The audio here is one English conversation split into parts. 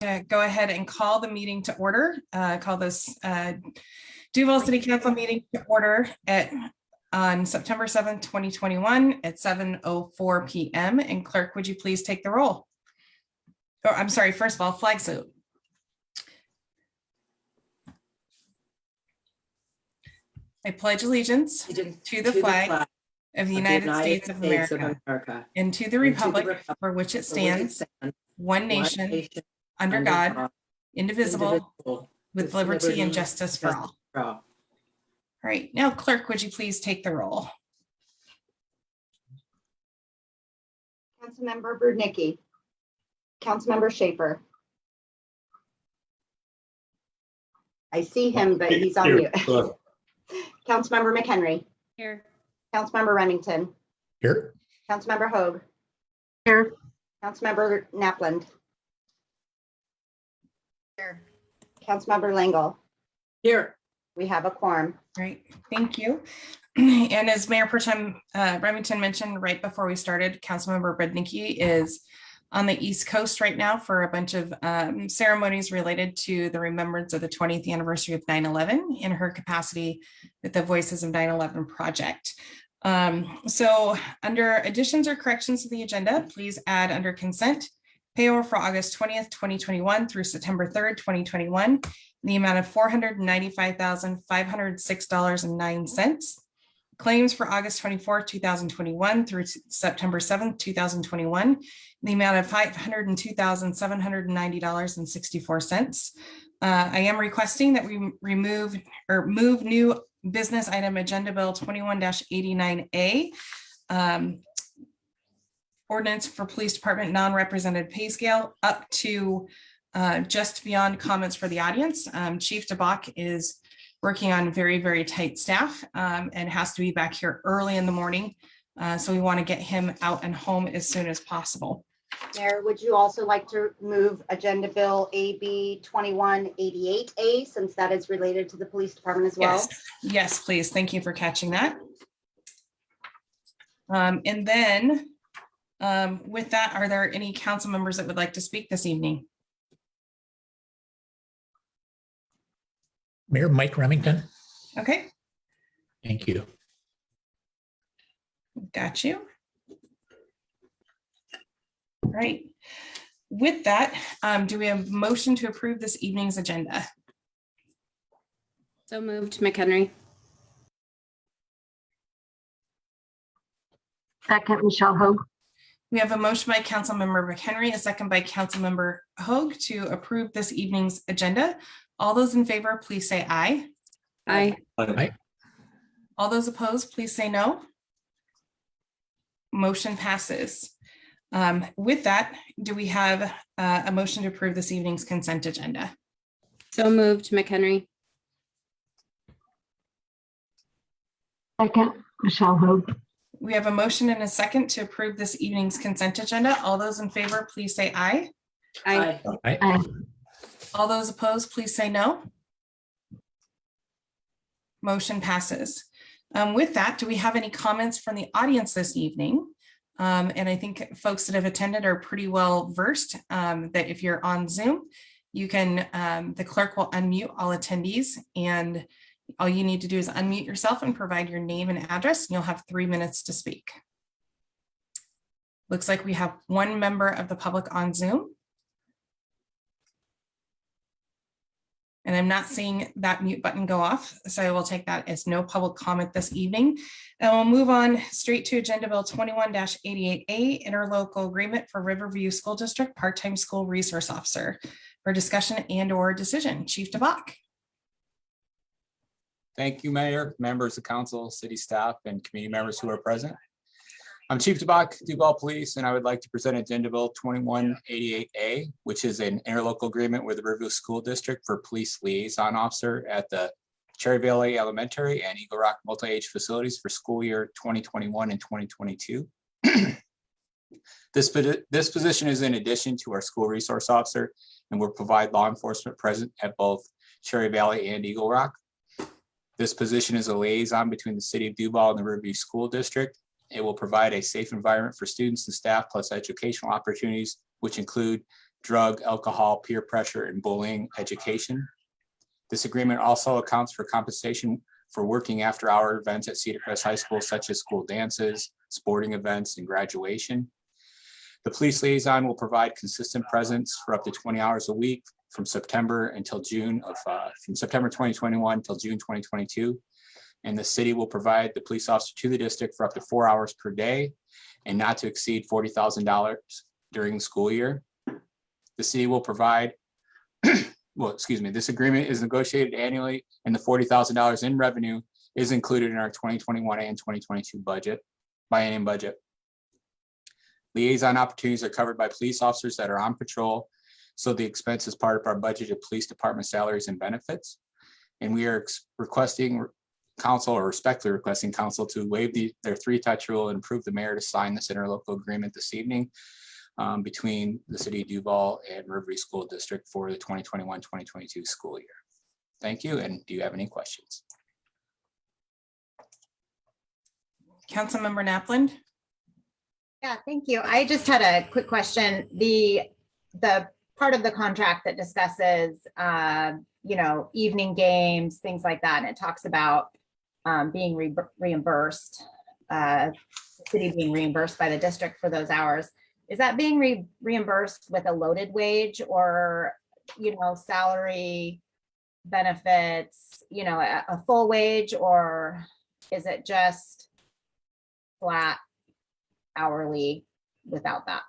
Go ahead and call the meeting to order. Call this Duval City Council meeting to order on September 7th, 2021 at 7:04 p.m. And clerk, would you please take the roll? Oh, I'm sorry, first of all, flag salute. I pledge allegiance to the flag of the United States of America and to the republic for which it stands, one nation, under God, indivisible, with liberty and justice for all. All right, now clerk, would you please take the roll? Councilmember Brudnicki, Councilmember Schaefer. I see him, but he's on mute. Councilmember McHenry. Here. Councilmember Remington. Here. Councilmember Hoag. Here. Councilmember Napland. Here. Councilmember Langle. Here. We have a quorum. Great, thank you. And as Mayor Pro Tem Remington mentioned right before we started, Councilmember Brudnicki is on the East Coast right now for a bunch of ceremonies related to the remembrance of the 20th anniversary of 9/11 in her capacity with the Voices of 9/11 project. So under additions or corrections to the agenda, please add under consent payroll for August 20th, 2021 through September 3rd, 2021, in the amount of $495,506.09. Claims for August 24th, 2021 through September 7th, 2021, in the amount of $502,790.64. I am requesting that we move new business item agenda bill 21-89A, ordinance for police department non-represented pay scale up to just beyond comments for the audience. Chief DeBach is working on very, very tight staff and has to be back here early in the morning. So we want to get him out and home as soon as possible. Mayor, would you also like to move agenda bill AB 2188A, since that is related to the police department as well? Yes, yes, please. Thank you for catching that. And then with that, are there any council members that would like to speak this evening? Mayor Mike Remington. Okay, Thank you. got you. All right. With that, do we have a motion to approve this evening's agenda? So moved, McHenry. Second, Michelle Hoag. We have a motion by Councilmember McHenry, a second by Councilmember Hoag to approve this evening's agenda. All those in favor, please say aye. Aye. Aye. All those opposed, please say no. Motion passes. With that, do we have a motion to approve this evening's consent agenda? So moved, McHenry. Second, Michelle Hoag. We have a motion and a second to approve this evening's consent agenda. All those in favor, please say aye. Aye. Aye. Aye. All those opposed, please say no. Motion passes. With that, do we have any comments from the audience this evening? And I think folks that have attended are pretty well versed that if you're on Zoom, you can, the clerk will unmute all attendees, and all you need to do is unmute yourself and provide your name and address, and you'll have 3 minutes to speak. Looks like we have one member of the public on Zoom. And I'm not seeing that mute button go off, so I will take that as no public comment this evening. And we'll move on straight to Agenda Bill 21-88A, Interlocal Agreement for Riverview School District Part-Time School Resource Officer, for discussion and/or decision. Chief DeBach. Thank you, Mayor, members of council, city staff, and community members who are present. I'm Chief DeBach, Duval Police, and I would like to present Agenda Bill 2188A, which is an interlocal agreement with the Riverview School District for police liaison officer at the Cherry Valley Elementary and Eagle Rock Multi-Age Facilities for school year 2021 and 2022. This position is in addition to our school resource officer and will provide law enforcement present at both Cherry Valley and Eagle Rock. This position is a liaison between the city of Duval and the Riverview School District. It will provide a safe environment for students and staff, plus educational opportunities, which include drug, alcohol, peer pressure, and bullying education. This agreement also accounts for compensation for working after-hour events at Cedar Crest High School, such as school dances, sporting events, and graduation. The police liaison will provide consistent presence for up to 20 hours a week from September 2021 until June 2022. And the city will provide the police officer to the district for up to 4 hours per day and not to exceed $40,000 during the school year. The city will provide, this agreement is negotiated annually, and the $40,000 in revenue is included in our 2021 and 2022 biennium budget. Liaison opportunities are covered by police officers that are on patrol, so the expense is part of our budgeted police department salaries and benefits. And we are respectfully requesting council to waive their three-touch rule and approve the mayor to sign this interlocal agreement this evening between the city of Duval and Riverview School District for the 2021-2022 school year. Thank you. And do you have any questions? Councilmember Napland. Yeah, thank you. I just had a quick question. The part of the contract that discusses, evening games, things like that, and it talks about being reimbursed, city being reimbursed by the district for those hours. Is that being reimbursed with a loaded wage or, salary, benefits, a full wage, or is it just flat hourly without that?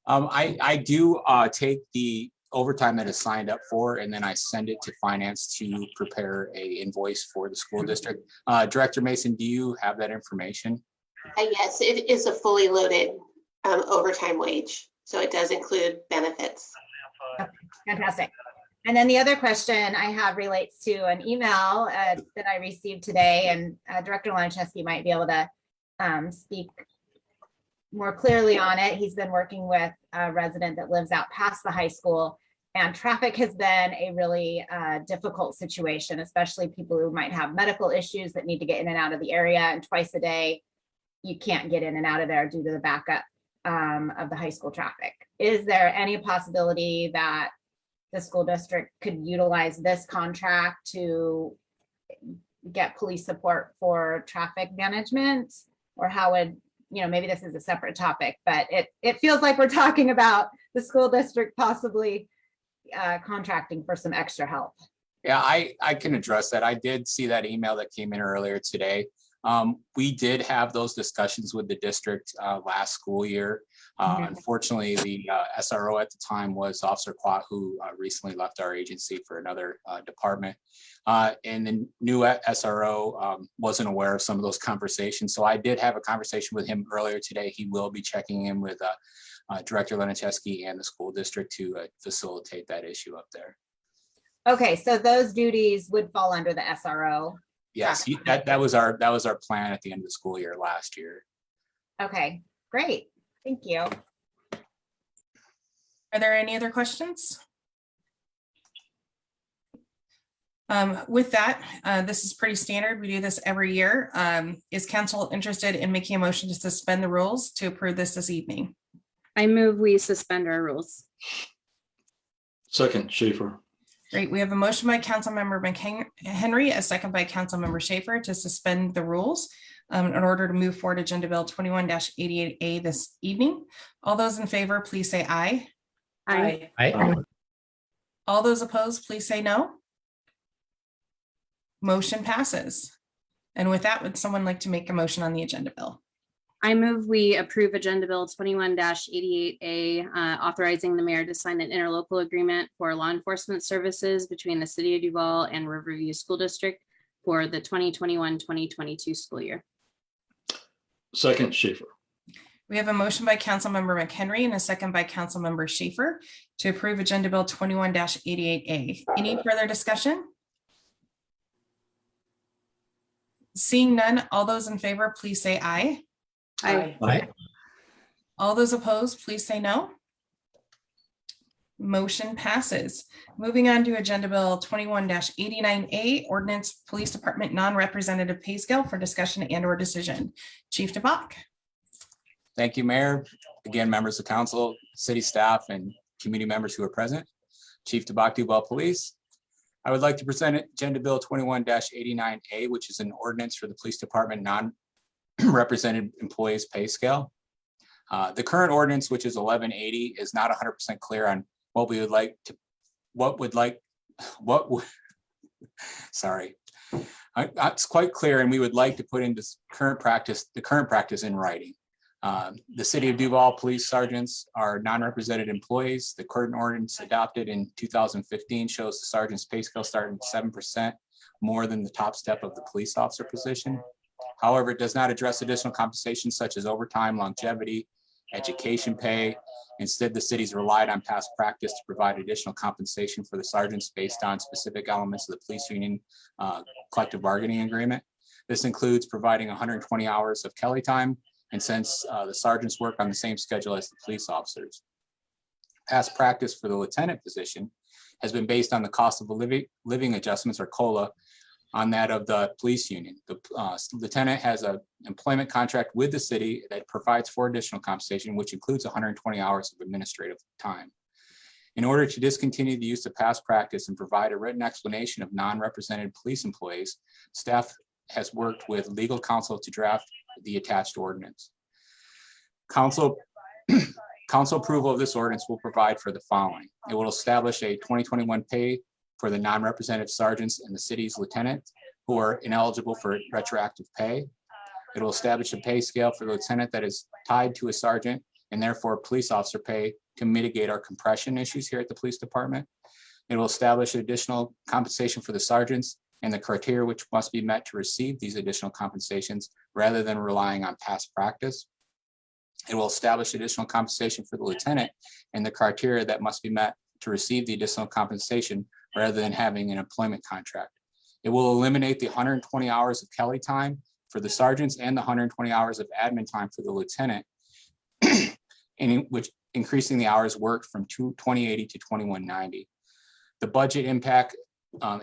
I do take the overtime that is signed up for, and then I send it to finance to prepare a invoice for the school district. Director Mason, do you have that information? Yes, it is a fully loaded overtime wage. So it does include benefits. Okay, fantastic. And then the other question I have relates to an email that I received today, and Director Laniszewski might be able to speak more clearly on it. He's been working with a resident that lives out past the high school, and traffic has been a really difficult situation, especially people who might have medical issues that need to get in and out of the area, and twice a day you can't get in and out of there due to the backup of the high school traffic. Is there any possibility that the school district could utilize this contract to get police support for traffic management? Or how would, maybe this is a separate topic, but it feels like we're talking about the school district possibly contracting for some extra help. Yeah, I can address that. I did see that email that came in earlier today. We did have those discussions with the district last school year. Unfortunately, the SRO at the time was Officer Quat, who recently left our agency for another department. And the new SRO wasn't aware of some of those conversations. So I did have a conversation with him earlier today. He will be checking in with Director Laniszewski and the school district to facilitate that issue up there. Okay, so those duties would fall under the SRO. Yes, that was our plan at the end of the school year last year. Okay, great. Thank you. Are there any other questions? With that, this is pretty standard. We do this every year. Is council interested in making a motion to suspend the rules to approve this evening? I move we suspend our rules. Second, Schaefer. Great. We have a motion by Councilmember McHenry, a second by Councilmember Schaefer to suspend the rules in order to move forward Agenda Bill 21-88A this evening. All those in favor, please say aye. Aye. Aye. All those opposed, please say no. Motion passes. And with that, would someone like to make a motion on the agenda bill? I move we approve Agenda Bill 21-88A, authorizing the mayor to sign an interlocal agreement for law enforcement services between the city of Duval and Riverview School District for the 2021-2022 school year. Second, Schaefer. We have a motion by Councilmember McHenry and a second by Councilmember Schaefer to approve Agenda Bill 21-88A. Any further discussion? Seeing none, all those in favor, please say aye. Aye. Aye. All those opposed, please say no. Motion passes. Moving on to Agenda Bill 21-89A, Ordinance Police Department Non-Representative Pay Scale for discussion and/or decision. Chief DeBach. Thank you, Mayor. Again, members of council, city staff, and community members who are present. Chief Tabak Duval Police. I would like to present Agenda Bill 21-89A, which is an ordinance for the police department non-represented employees pay scale. The current ordinance, which is 1180, is not 100% clear on what we would like to, sorry. It's quite clear, and we would like to put into the current practice in writing. The City of Duval police sergeants are non-represented employees. The current ordinance adopted in 2015 shows the sergeant's pay scale starting 7% more than the top step of the police officer position. However, it does not address additional compensation such as overtime, longevity, education pay. Instead, the city's relied on past practice to provide additional compensation for the sergeants based on specific elements of the police union collective bargaining agreement. This includes providing 120 hours of Kelly time, and since the sergeants work on the same schedule as the police officers. Past practice for the lieutenant position has been based on the cost of living adjustments, or COLA, on that of the police union. The lieutenant has an employment contract with the city that provides for additional compensation, which includes 120 hours of administrative time. In order to discontinue the use of past practice and provide a written explanation of non-represented police employees, staff has worked with legal counsel to draft the attached ordinance. Council approval of this ordinance will provide for the following. It will establish a 2021 pay for the non-represented sergeants and the city's lieutenant who are ineligible for retroactive pay. It will establish a pay scale for the lieutenant that is tied to a sergeant and therefore police officer pay to mitigate our compression issues here at the police department. It will establish additional compensation for the sergeants and the criteria which must be met to receive these additional compensations rather than relying on past practice. It will establish additional compensation for the lieutenant and the criteria that must be met to receive the additional compensation rather than having an employment contract. It will eliminate the 120 hours of Kelly time for the sergeants and the 120 hours of admin time for the lieutenant, in which increasing the hours worked from 2080 to 2190. The budget impact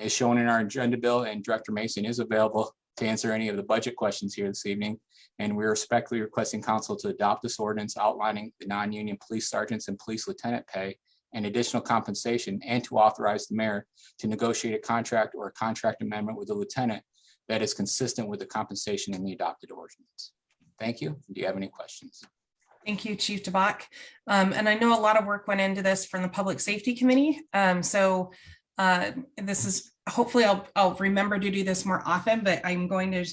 is shown in our agenda bill, and Director Mason is available to answer any of the budget questions here this evening. And we're respectfully requesting council to adopt this ordinance outlining the non-union police sergeants and police lieutenant pay and additional compensation, and to authorize the mayor to negotiate a contract or a contract amendment with the lieutenant that is consistent with the compensation in the adopted ordinance. Thank you. Do you have any questions? Thank you, Chief Tabak. And I know a lot of work went into this from the Public Safety Committee. This is, hopefully I'll remember to do this more often, but I'm going to,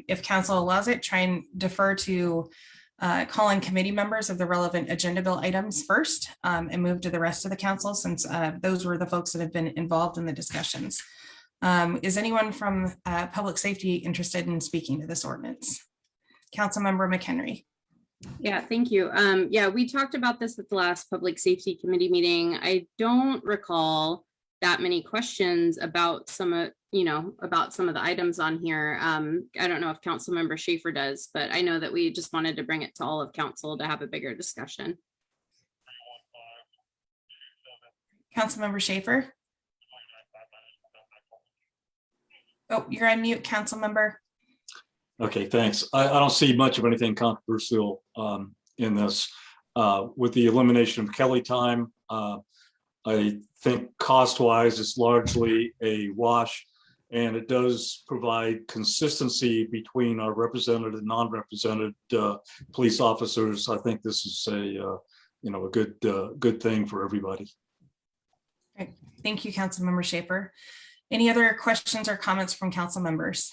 if council allows it, try and defer to call on committee members of the relevant agenda bill items first, and move to the rest of the council, since those were the folks that have been involved in the discussions. Is anyone from public safety interested in speaking to this ordinance? Councilmember McHenry. Yeah, thank you. Yeah, we talked about this at the last Public Safety Committee meeting. I don't recall that many questions about some of the items on here. I don't know if Councilmember Schaefer does, but I know that we just wanted to bring it to all of council to have a bigger discussion. Councilmember Schaefer. Oh, you're on mute, Councilmember. Okay, thanks. I don't see much of anything controversial in this. With the elimination of Kelly time, I think cost-wise, it's largely a wash, and it does provide consistency between our represented and non-represented police officers. I think this is a good thing for everybody. Great. Thank you, Councilmember Schaefer. Any other questions or comments from council members?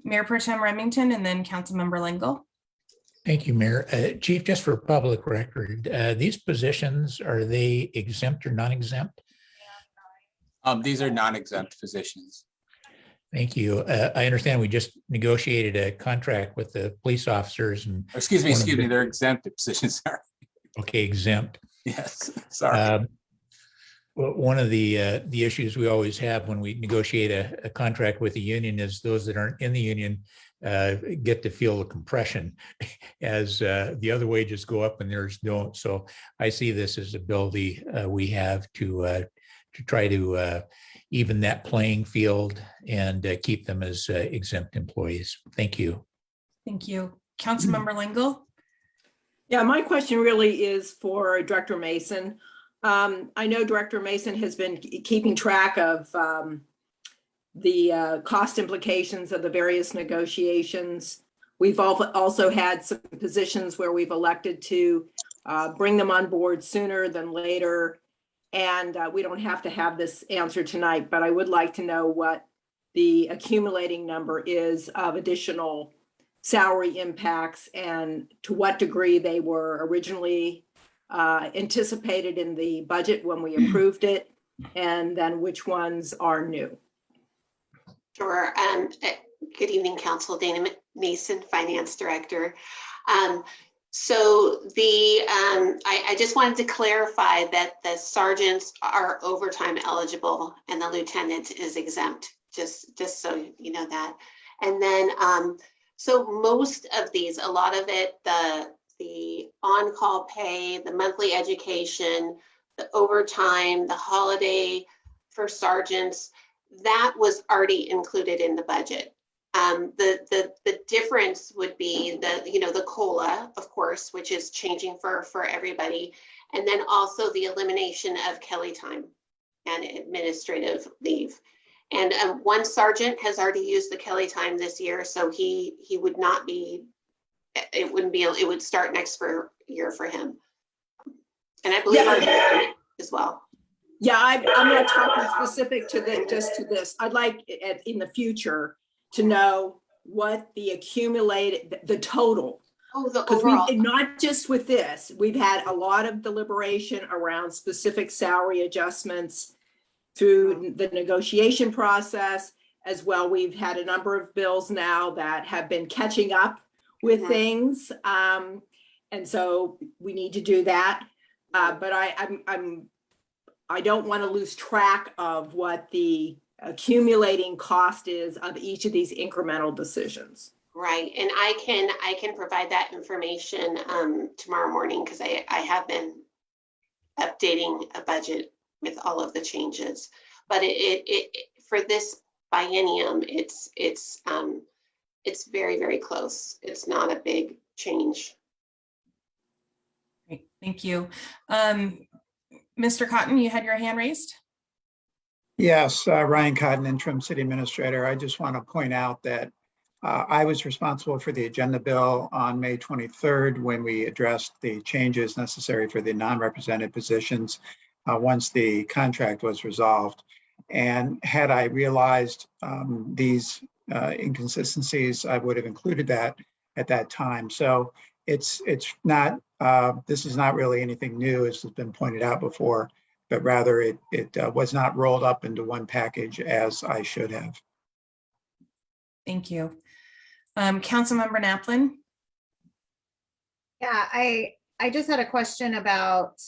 Mayor Pro Tem Remington and then Councilmember Lingle. Thank you, Mayor. Chief, just for public record, these positions, are they exempt or non-exempt? These are non-exempt positions. Thank you. I understand we just negotiated a contract with the police officers and. Excuse me, they're exempt positions. Okay, exempt. Yes, sorry. Well, one of the issues we always have when we negotiate a contract with the union is those that aren't in the union get to feel the compression as the other wages go up and theirs don't. So I see this as ability we have to try to even that playing field and keep them as exempt employees. Thank you. Thank you. Councilmember Lingle. Yeah, my question really is for Director Mason. I know Director Mason has been keeping track of the cost implications of the various negotiations. We've also had some positions where we've elected to bring them on board sooner than later. And we don't have to have this answer tonight, but I would like to know what the accumulating number is of additional salary impacts and to what degree they were originally anticipated in the budget when we approved it, and then which ones are new. Sure. Good evening, Council. Dana Mason, Finance Director. So I just wanted to clarify that the sergeants are overtime eligible and the lieutenant is exempt, just so you know that. And then, so most of these, a lot of it, the on-call pay, the monthly education, the overtime, the holiday for sergeants, that was already included in the budget. The difference would be the COLA, of course, which is changing for everybody. And then also the elimination of Kelly time and administrative leave. And one sergeant has already used the Kelly time this year, so he would not be, it would start next year for him. And I believe our lieutenant as well. Yeah, I'm not talking specific to this. I'd like in the future to know what the accumulated, the total. Oh, the Because overall. not just with this, we've had a lot of deliberation around specific salary adjustments through the negotiation process as well. We've had a number of bills now that have been catching up with things. And so we need to do that. But I don't want to lose track of what the accumulating cost is of each of these incremental decisions. Right, and I can provide that information tomorrow morning because I have been updating a budget with all of the changes. But it for this biennium, it's very, very close. It's not a big change. Great, thank you. Mr. Cotton, you had your hand raised. Yes, Ryan Cotton, interim city administrator. I just want to point out that I was responsible for the agenda bill on May 23rd when we addressed the changes necessary for the non-represented positions once the contract was resolved. And had I realized these inconsistencies, I would have included that at that time. So it's not, this is not really anything new, as has been pointed out before, but rather it was not rolled up into one package as I should have. Thank you. Councilmember Naplin. Yeah, I just had a question about,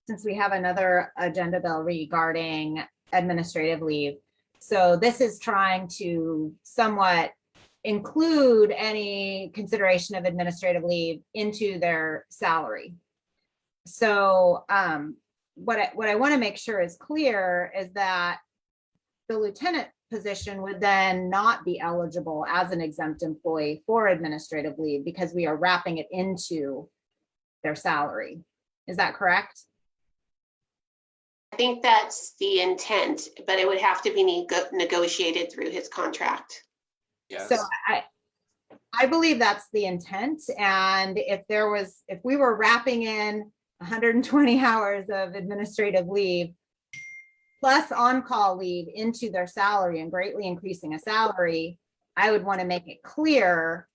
since we have another agenda bill regarding administrative leave. So this is trying to somewhat include any consideration of administrative leave into their salary. So what I want to make sure is clear is that the lieutenant position would then not be eligible as an exempt employee for administrative leave because we are wrapping it into their salary. Is that correct? I think that's the intent, but it would have to be negotiated through his contract. Yes. So I believe that's the intent. And if we were wrapping in 120 hours of administrative leave plus on-call leave into their salary and greatly increasing a salary, I would want to make it clear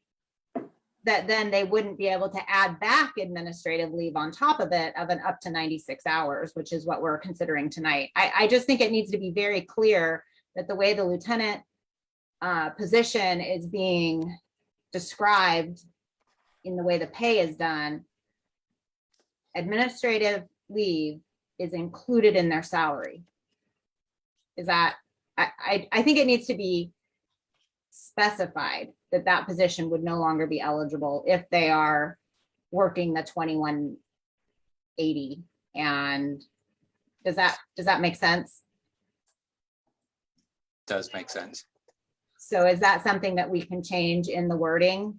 that then they wouldn't be able to add back administrative leave on top of it of an up to 96 hours, which is what we're considering tonight. I just think it needs to be very clear that the way the lieutenant position is being described in the way the pay is done, administrative leave is included in their salary. Is that, I think it needs to be specified that that position would no longer be eligible if they are working the 2180. And does that make sense? Does make sense. So is that something that we can change in the wording?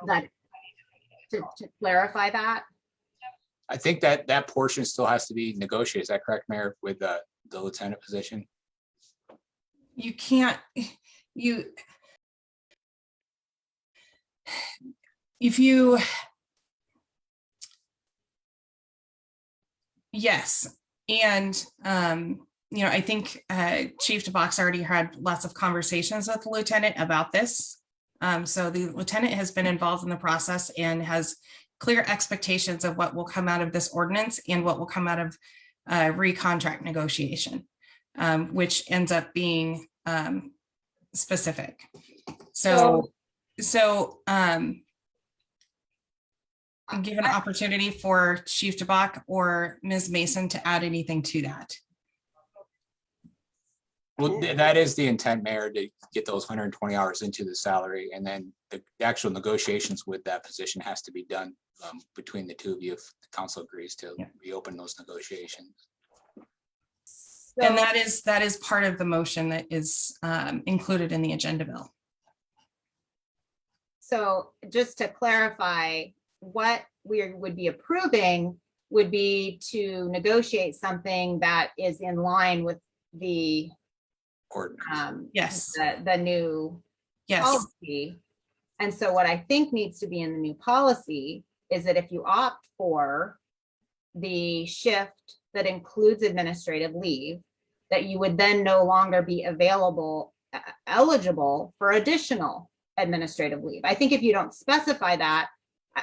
That, to clarify that? I think that that portion still has to be negotiated. Is that correct, Mayor, with the lieutenant position? You can't, if you, yes, and, I think Chief DeBox already had lots of conversations with the lieutenant about this. So the lieutenant has been involved in the process and has clear expectations of what will come out of this ordinance and what will come out of recontract negotiation, which ends up being specific. So give an opportunity for Chief DeBock or Ms. Mason to add anything to that. Well, that is the intent, Mayor, to get those 120 hours into the salary, and then the actual negotiations with that position has to be done between the two of you if the council agrees to reopen those negotiations. And that is part of the motion that is included in the agenda bill. So just to clarify, what we would be approving would be to negotiate something that is in line with the Yes. the new Yes. policy. And so what I think needs to be in the new policy is that if you opt for the shift that includes administrative leave, that you would then no longer be eligible for additional administrative leave. I think if you don't specify that,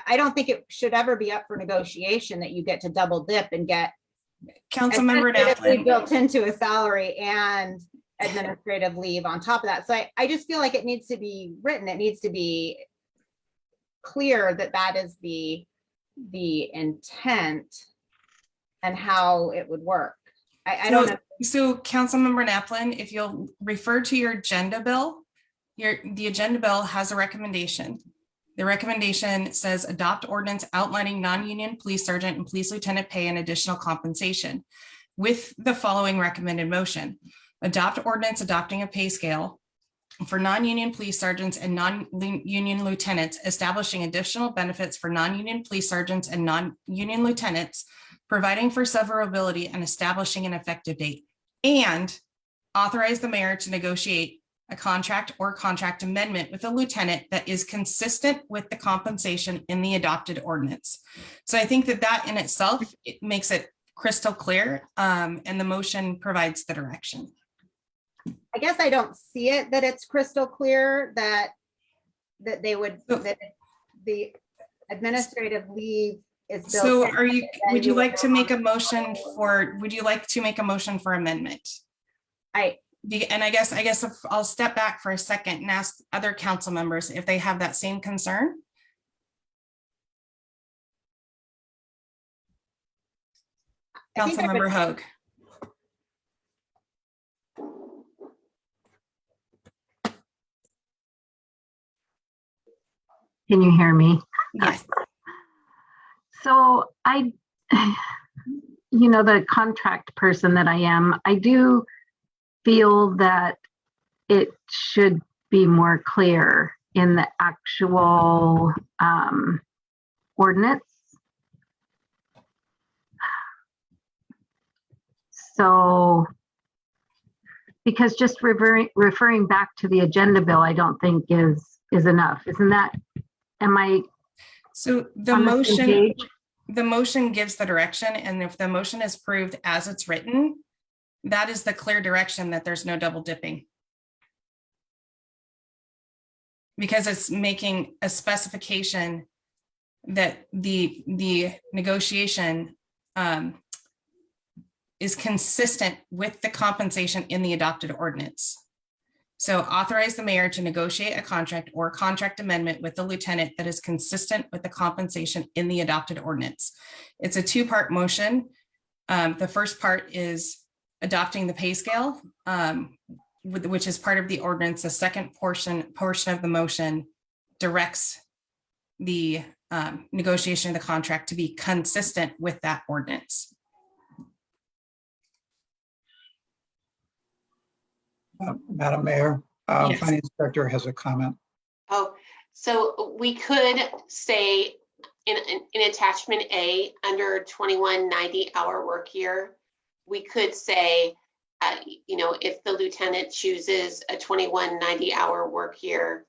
I don't think it should ever be up for negotiation that you get to double dip and get Councilmember administrative leave Naplan. built into a salary and administrative leave on top of that. So I just feel like it needs to be written. It needs to be clear that that is the intent and how it would work. I don't know. So Councilmember Naplan, if you'll refer to your agenda bill, the agenda bill has a recommendation. The recommendation says adopt ordinance outlining non-union police sergeant and police lieutenant pay and additional compensation with the following recommended motion. Adopt ordinance adopting a pay scale for non-union police sergeants and non-union lieutenants, establishing additional benefits for non-union police sergeants and non-union lieutenants, providing for severability and establishing an effective date, and authorize the mayor to negotiate a contract or contract amendment with a lieutenant that is consistent with the compensation in the adopted ordinance. So I think that in itself, it makes it crystal clear, and the motion provides the direction. I guess I don't see it that it's crystal clear that they would, that the administrative leave is built So in, would you like to make a motion for amendment? And I guess if I'll step back for a second and ask other council members if they have that same concern. Councilmember Hoag. Can you hear me? Yes. So the contract person that I am, I do feel that it should be more clear in the actual ordinance. So, because just referring back to the agenda bill, I don't think is enough. Isn't that, So the motion gives the direction, and if the motion is approved as it's written, that is the clear direction that there's no double dipping. Because it's making a specification that the negotiation is consistent with the compensation in the adopted ordinance. So authorize the mayor to negotiate a contract or contract amendment with the lieutenant that is consistent with the compensation in the adopted ordinance. It's a two-part motion. The first part is adopting the pay scale, which is part of the ordinance. The second portion of the motion directs the negotiation of the contract to be consistent with that ordinance. Madam Mayor, Yes. Finance Director has a comment. Oh, so we could say in attachment A, under 2190-hour work year, we could say, if the lieutenant chooses a 2190-hour work year,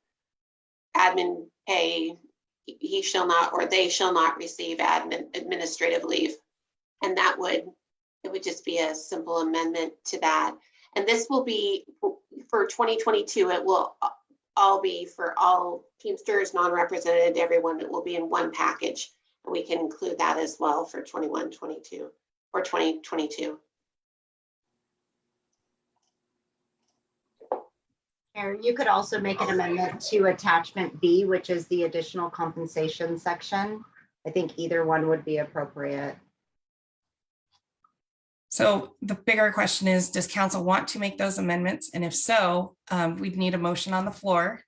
admin pay, he shall not, or they shall not receive administrative leave. And it would just be a simple amendment to that. And this will be for 2022, it will all be for all Teamsters, non-represented, everyone. It will be in one package. And we can include that as well for 21-22 or 2022. Mayor, you could also make an amendment to attachment B, which is the additional compensation section. I think either one would be appropriate. So the bigger question is, does council want to make those amendments? And if so, we'd need a motion on the floor.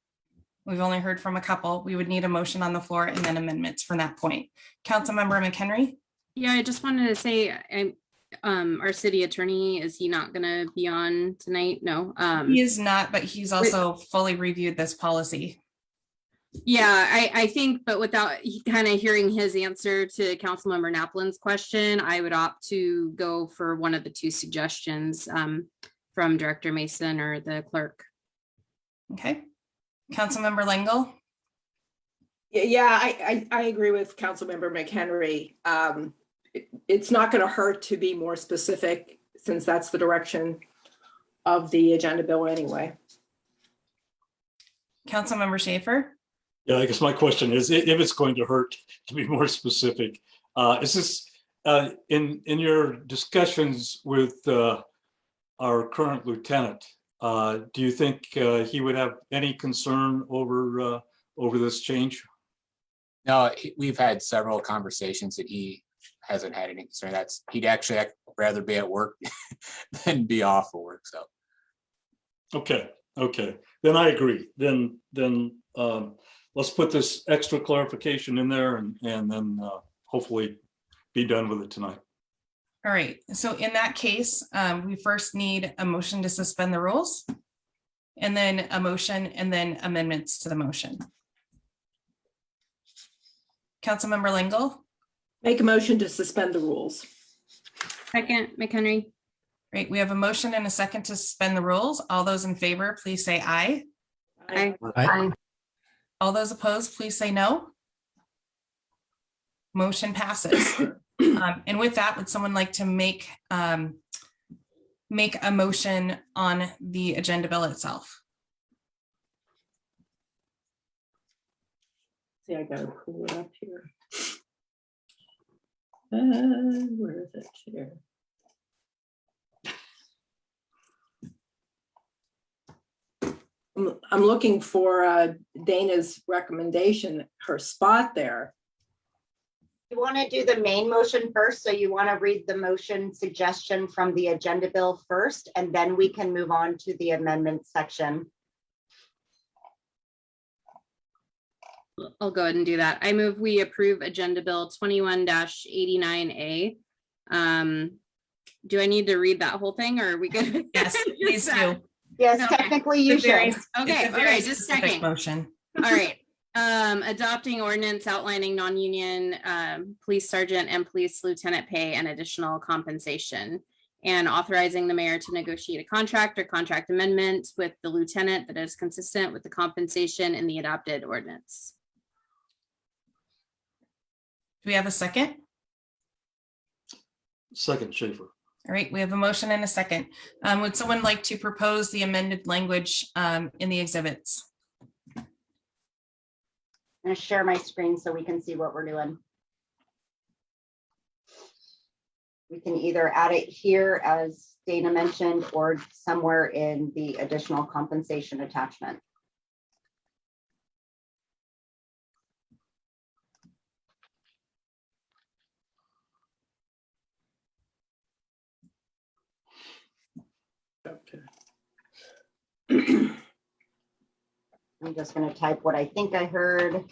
We've only heard from a couple. We would need a motion on the floor and then amendments from that point. Councilmember McHenry? Yeah, I just wanted to say, our city attorney, is he not gonna be on tonight? No. He is not, but he's also fully reviewed this policy. Yeah, I think, but without kind of hearing his answer to Councilmember Naplin's question, I would opt to go for one of the two suggestions from Director Mason or the clerk. Okay. Councilmember Lengyel? Yeah, I agree with Councilmember McHenry. It's not going to hurt to be more specific, since that's the direction of the agenda bill anyway. Councilmember Schaefer? Yeah, I guess my question is, if it's going to hurt to be more specific, is this in your discussions with our current lieutenant, do you think he would have any concern over this change? No, we've had several conversations that he hasn't had any concern. He'd actually rather be at work than be off of work. So. Okay, then I agree. Then let's put this extra clarification in there and then hopefully be done with it tonight. All right, so in that case, we first need a motion to suspend the rules, and then a motion, and then amendments to the motion. Councilmember Lengyel? Make a motion to suspend the rules. Second, McHenry. Great, we have a motion and a second to suspend the rules. All those in favor, please say aye. Aye. I, All those opposed, please say no. Motion passes. And with that, would someone like to make a motion on the agenda bill itself? See, I gotta pull it up here. Where is it here? I'm looking for Dana's recommendation, her spot there. You want to do the main motion first, so you want to read the motion suggestion from the agenda bill first, and then we can move on to the amendment section. I'll go ahead and do that. I move we approve Agenda Bill 21-89A. Do I need to read that whole thing, or are we good? Yes, please do. Yes, Okay. technically you It's a very- should. Okay, it's a all very right, just specific checking. Motion. All right. Adopting ordinance outlining non-union police sergeant and police lieutenant pay and additional compensation, and authorizing the mayor to negotiate a contract or contract amendment with the lieutenant that is consistent with the compensation in the adopted ordinance. Do we have a second? Second, Schaefer. All right, we have a motion and a second. Would someone like to propose the amended language in the exhibits? I'm going to share my screen so we can see what we're doing. We can either add it here, as Dana mentioned, or somewhere in the additional compensation attachment. I'm just going to type what I think I heard.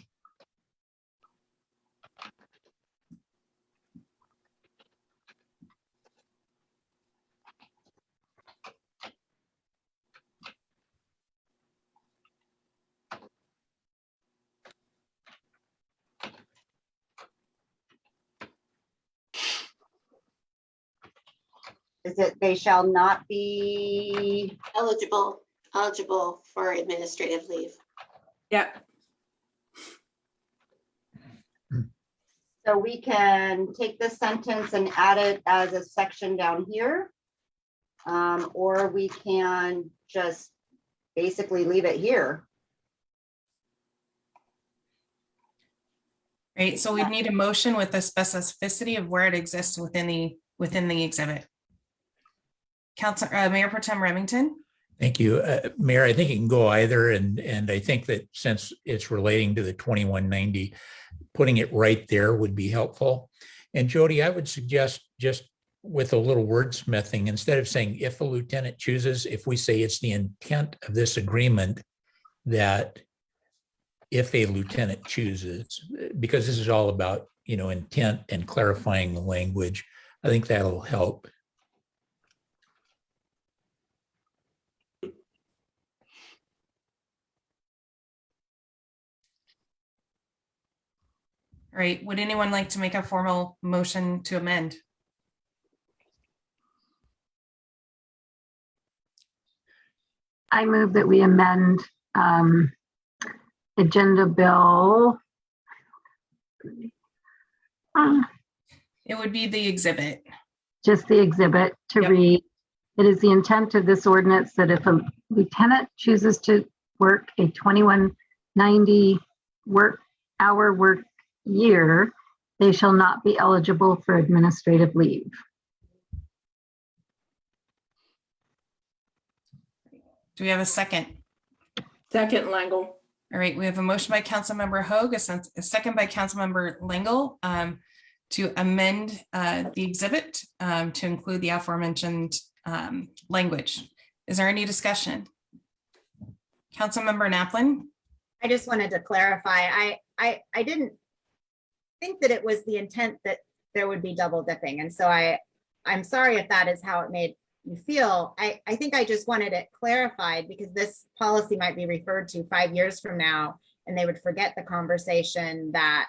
Is it, they shall not be, Eligible for administrative leave. Yeah, so we can take this sentence and add it as a section down here. Or we can just basically leave it here. Right, so we need a motion with the specificity of where it exists within the exhibit. Mayor Pro Tem Remington. Thank you. Mayor, I think it can go either, and I think that since it's relating to the 2190, putting it right there would be helpful. And Jody, I would suggest just with a little wordsmithing, instead of saying if a lieutenant chooses, if we say it's the intent of this agreement that if a lieutenant chooses, because this is all about, intent and clarifying the language, I think that'll help. All right, would anyone like to make a formal motion to amend? I move that we amend Agenda Bill. It would be the exhibit. Just the exhibit to Yep. read. It is the intent of this ordinance that if a lieutenant chooses to work a 2190 work year, they shall not be eligible for administrative leave. Do we have a second? second Langle. All right, we have a motion by Councilmember Hoag, a second by Councilmember Langle to amend the exhibit to include the aforementioned language. Is there any discussion? Councilmember Naplin? I just wanted to clarify, I didn't think that it was the intent that there would be double dipping. And so I'm sorry if that is how it made you feel. I think I just wanted it clarified because this policy might be referred to 5 years from now and they would forget the conversation that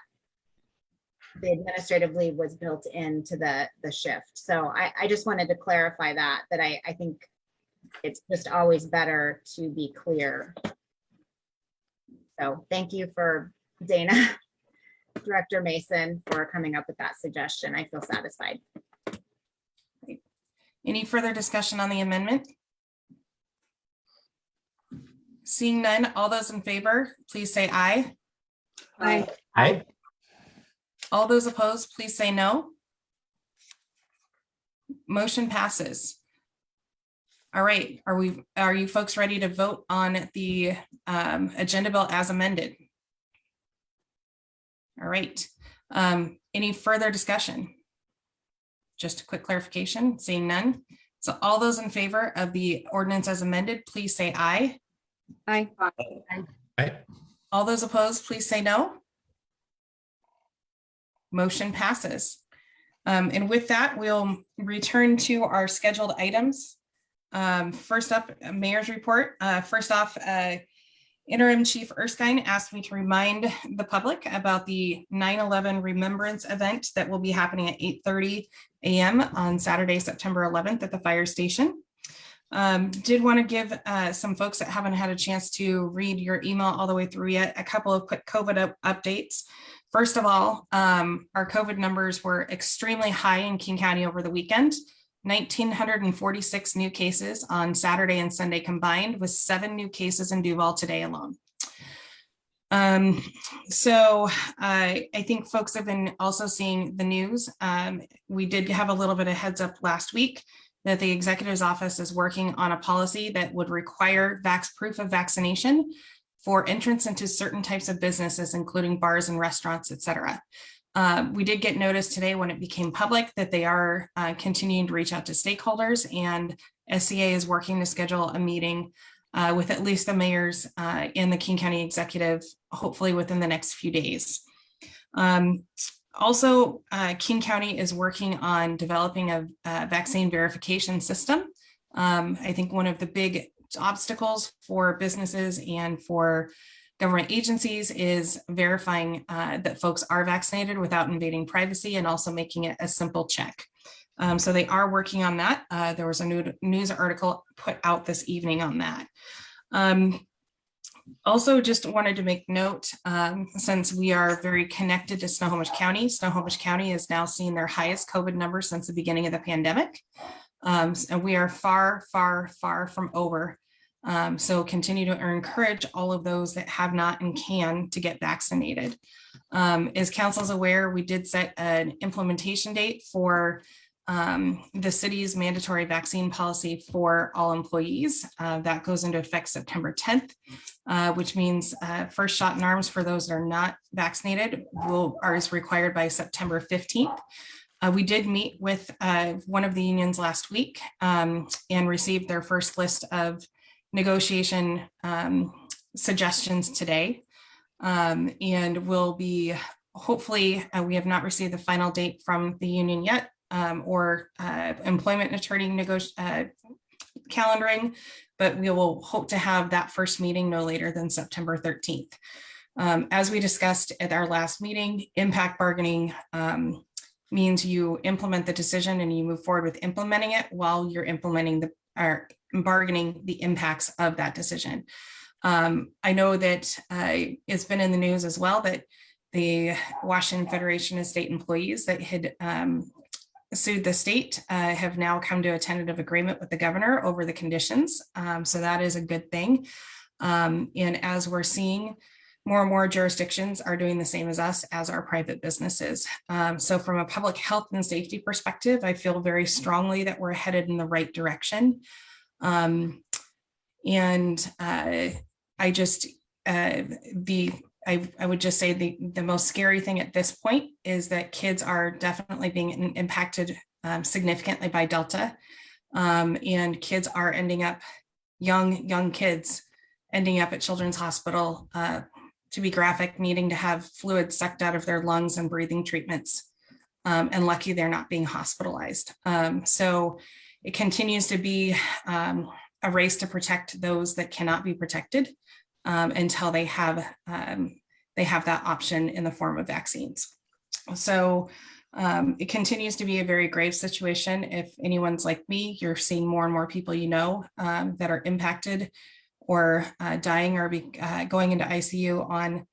the administrative leave was built into the shift. So I just wanted to clarify that I think it's just always better to be clear. So thank you for Dana, Director Mason, for coming up with that suggestion. I feel satisfied. Any further discussion on the amendment? Seeing none, all those in favor, please say aye. Aye. Aye. All those opposed, please say no. Motion passes. All right, are you folks ready to vote on the agenda bill as amended? All right, any further discussion? Just a quick clarification, seeing none. So all those in favor of the ordinance as amended, please say aye. Aye. Aye. All those opposed, please say no. Motion passes. And with that, we'll return to our scheduled items. First up, Mayor's report. First off, Interim Chief Erskine asked me to remind the public about the 9/11 Remembrance event that will be happening at 8:30 a.m. on Saturday, September 11th at the fire station. Did want to give some folks that haven't had a chance to read your email all the way through yet, a couple of quick COVID updates. First of all, our COVID numbers were extremely high in King County over the weekend. 1,946 new cases on Saturday and Sunday combined, with 7 new cases in Duval today alone. So I think folks have been also seeing the news. We did have a little bit of heads up last week that the executive's office is working on a policy that would require proof of vaccination for entrance into certain types of businesses, including bars and restaurants, et cetera. We did get notice today when it became public that they are continuing to reach out to stakeholders, and SCA is working to schedule a meeting with at least the mayors and the King County executive, hopefully within the next few days. Also, King County is working on developing a vaccine verification system. I think one of the big obstacles for businesses and for government agencies is verifying that folks are vaccinated without invading privacy and also making it a simple check. So they are working on that. There was a new news article put out this evening on that. Also, just wanted to make note, since we are very connected to Snohomish County is now seeing their highest COVID numbers since the beginning of the pandemic. And we are far, far, far from over. So continue to encourage all of those that have not and can to get vaccinated. As council's aware, we did set an implementation date for the city's mandatory vaccine policy for all employees. That goes into effect September 10th, which means first shot in arms for those that are not vaccinated is required by September 15th. We did meet with one of the unions last week and received their first list of negotiation suggestions today. And we'll be, hopefully, we have not received the final date from the union yet, or employment attorney calendaring, but we will hope to have that first meeting no later than September 13th. As we discussed at our last meeting, impact bargaining means you implement the decision and you move forward with implementing it while you're implementing bargaining the impacts of that decision. I know that it's been in the news as well that the Washington Federation of State Employees that had sued the state have now come to a tentative agreement with the governor over the conditions. So that is a good thing. And as we're seeing, more and more jurisdictions are doing the same as us as our private businesses. So from a public health and safety perspective, I feel very strongly that we're headed in the right direction. I would just say the most scary thing at this point is that kids are definitely being impacted significantly by Delta. And kids are ending up, young kids ending up at Children's Hospital, to be graphic, needing to have fluid sucked out of their lungs and breathing treatments. And lucky they're not being hospitalized. So it continues to be a race to protect those that cannot be protected. Until they have that option in the form of vaccines. So it continues to be a very grave situation. If anyone's like me, you're seeing more and more people that are impacted or dying or going into ICU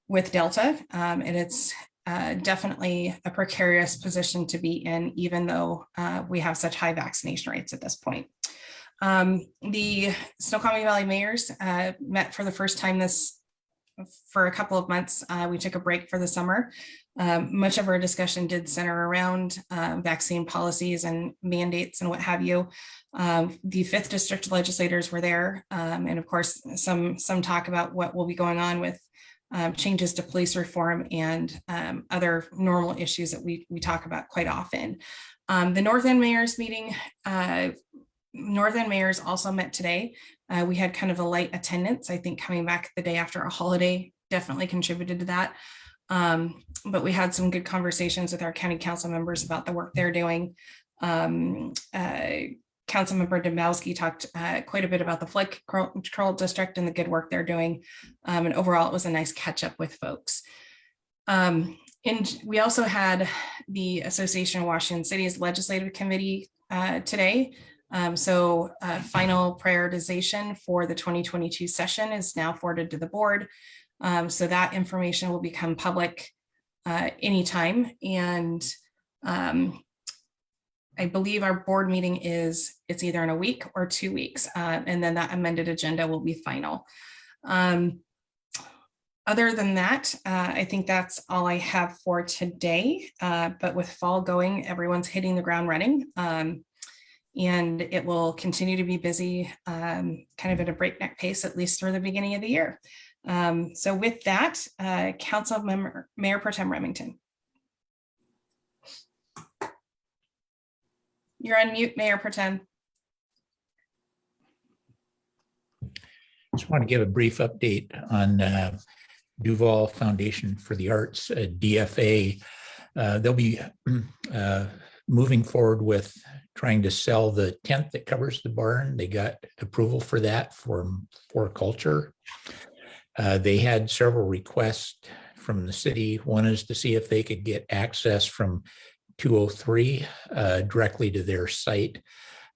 with Delta. And it's definitely a precarious position to be in, even though we have such high vaccination rates at this point. The Snoqualmie Valley mayors met for the first time for a couple of months. We took a break for the summer. Much of our discussion did center around vaccine policies and mandates and what have you. The 5th District legislators were there. And of course, some talk about what will be going on with changes to police reform and other normal issues that we talk about quite often. The North End Mayors meeting, North End mayors also met today. We had kind of a light attendance. I think coming back the day after a holiday definitely contributed to that. But we had some good conversations with our county council members about the work they're doing. Councilmember Dombrowski talked quite a bit about the flood control district and the good work they're doing. And overall, it was a nice catch up with folks. And we also had the Association of Washington Cities Legislative Committee today. So final prioritization for the 2022 session is now forwarded to the board. So that information will become public anytime. And I believe our board meeting it's either in a week or 2 weeks. And then that amended agenda will be final. Other than that, I think that's all I have for today. But with fall going, everyone's hitting the ground running. And it will continue to be busy, kind of at a breakneck pace, at least through the beginning of the year. So with that, Mayor Pro Tem Remington. You're on mute, Mayor Pro Tem. Just want to give a brief update on Duval Foundation for the Arts, DFA. They'll be moving forward with trying to sell the tent that covers the barn. They got approval for that for culture. They had several requests from the city. One is to see if they could get access from 203 directly to their site.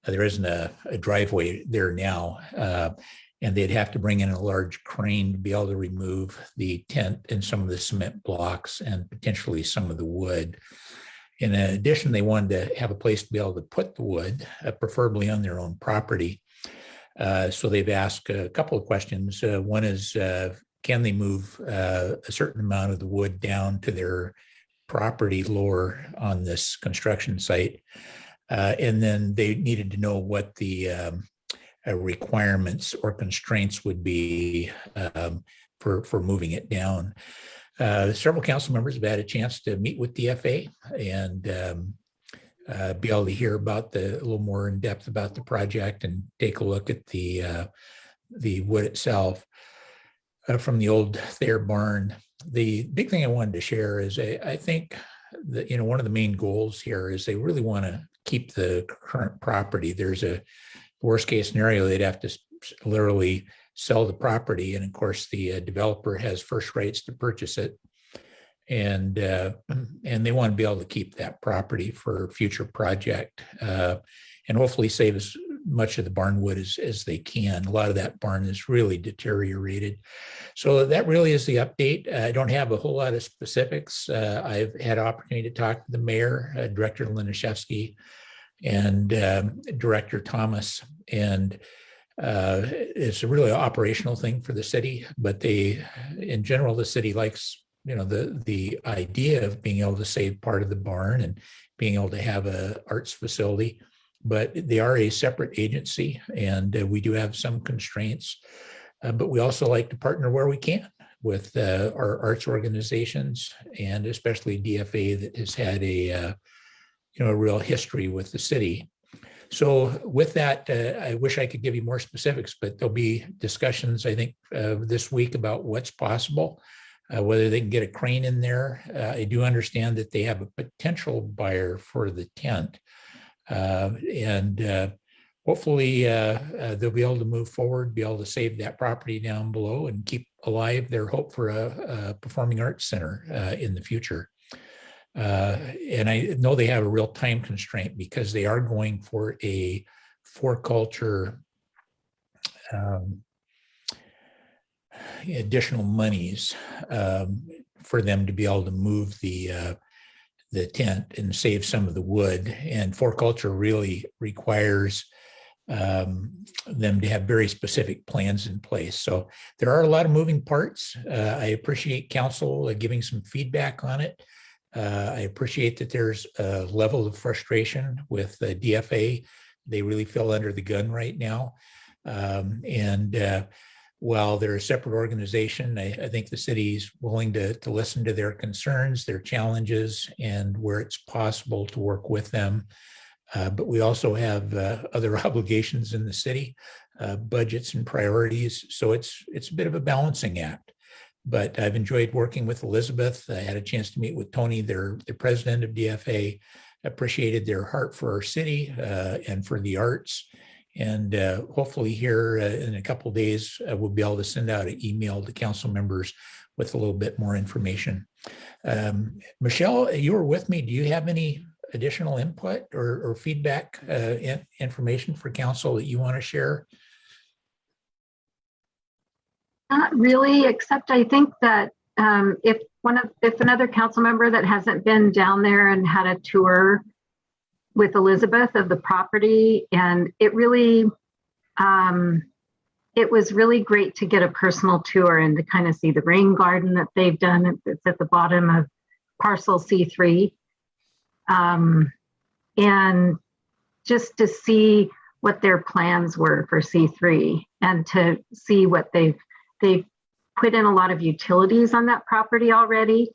There isn't a driveway there now. And they'd have to bring in a large crane to be able to remove the tent and some of the cement blocks and potentially some of the wood. In addition, they wanted to have a place to be able to put the wood, preferably on their own property. So they've asked a couple of questions. One is, can they move a certain amount of the wood down to their property lower on this construction site? And then they needed to know what the requirements or constraints would be for moving it down. Several council members have had a chance to meet with DFA and be able to hear about a little more in depth about the project and take a look at the wood itself from the old Thayer barn. The big thing I wanted to share is I think that, one of the main goals here is they really want to keep the current property. There's a worst case scenario, they'd have to literally sell the property. And of course, the developer has first rights to purchase it. And they want to be able to keep that property for a future project and hopefully save as much of the barn wood as they can. A lot of that barn is really deteriorated. So that really is the update. I don't have a whole lot of specifics. I've had an opportunity to talk to the mayor, Director Liniszewski, and Director Thomas. And it's a really operational thing for the city, but in general, the city likes the idea of being able to save part of the barn and being able to have a arts facility, but they are a separate agency and we do have some constraints, but we also like to partner where we can with our arts organizations and especially DFA that has had a real history with the city. So with that, I wish I could give you more specifics, but there'll be discussions, I think, this week about what's possible. Whether they can get a crane in there. I do understand that they have a potential buyer for the tent. And hopefully they'll be able to move forward, be able to save that property down below and keep alive their hope for a performing arts center in the future. And I know they have a real time constraint because they are going for a culture additional monies for them to be able to move the tent and save some of the wood. And culture really requires them to have very specific plans in place. So there are a lot of moving parts. I appreciate council giving some feedback on it. I appreciate that there's a level of frustration with the DFA. They really feel under the gun right now. While they're a separate organization, I think the city's willing to listen to their concerns, their challenges, and where it's possible to work with them. But we also have other obligations in the city, budgets and priorities. So it's a bit of a balancing act. But I've enjoyed working with Elizabeth. I had a chance to meet with Tony, their president of DFA, appreciated their heart for our city and for the arts. And hopefully here in a couple of days, we'll be able to send out an email to council members with a little bit more information. Michelle, you were with me. Do you have any additional input or feedback information for council that you want to share? Not really, except I think that if another council member that hasn't been down there and had a tour with Elizabeth of the property, and it really, it was really great to get a personal tour and to kind of see the rain garden that they've done. It's at the bottom of parcel C3. And just to see what their plans were for C3 and to see what they've put in a lot of utilities on that property already.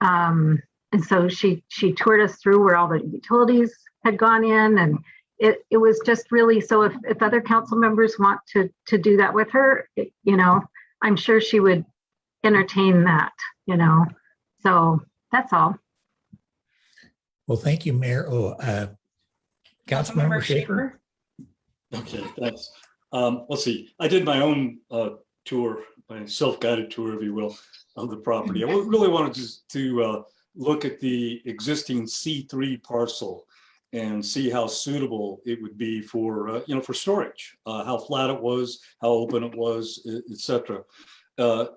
And so she toured us through where all the utilities had gone in, and it was just really, so if other council members want to do that with her, I'm sure she would entertain that, so that's all. Well, thank you, Mayor. Councilmember Schaefer. Okay, thanks. Let's see. I did my own tour, my self-guided tour, if you will, of the property. I really wanted to look at the existing C3 parcel and see how suitable it would be for, for storage, how flat it was, how open it was, et cetera.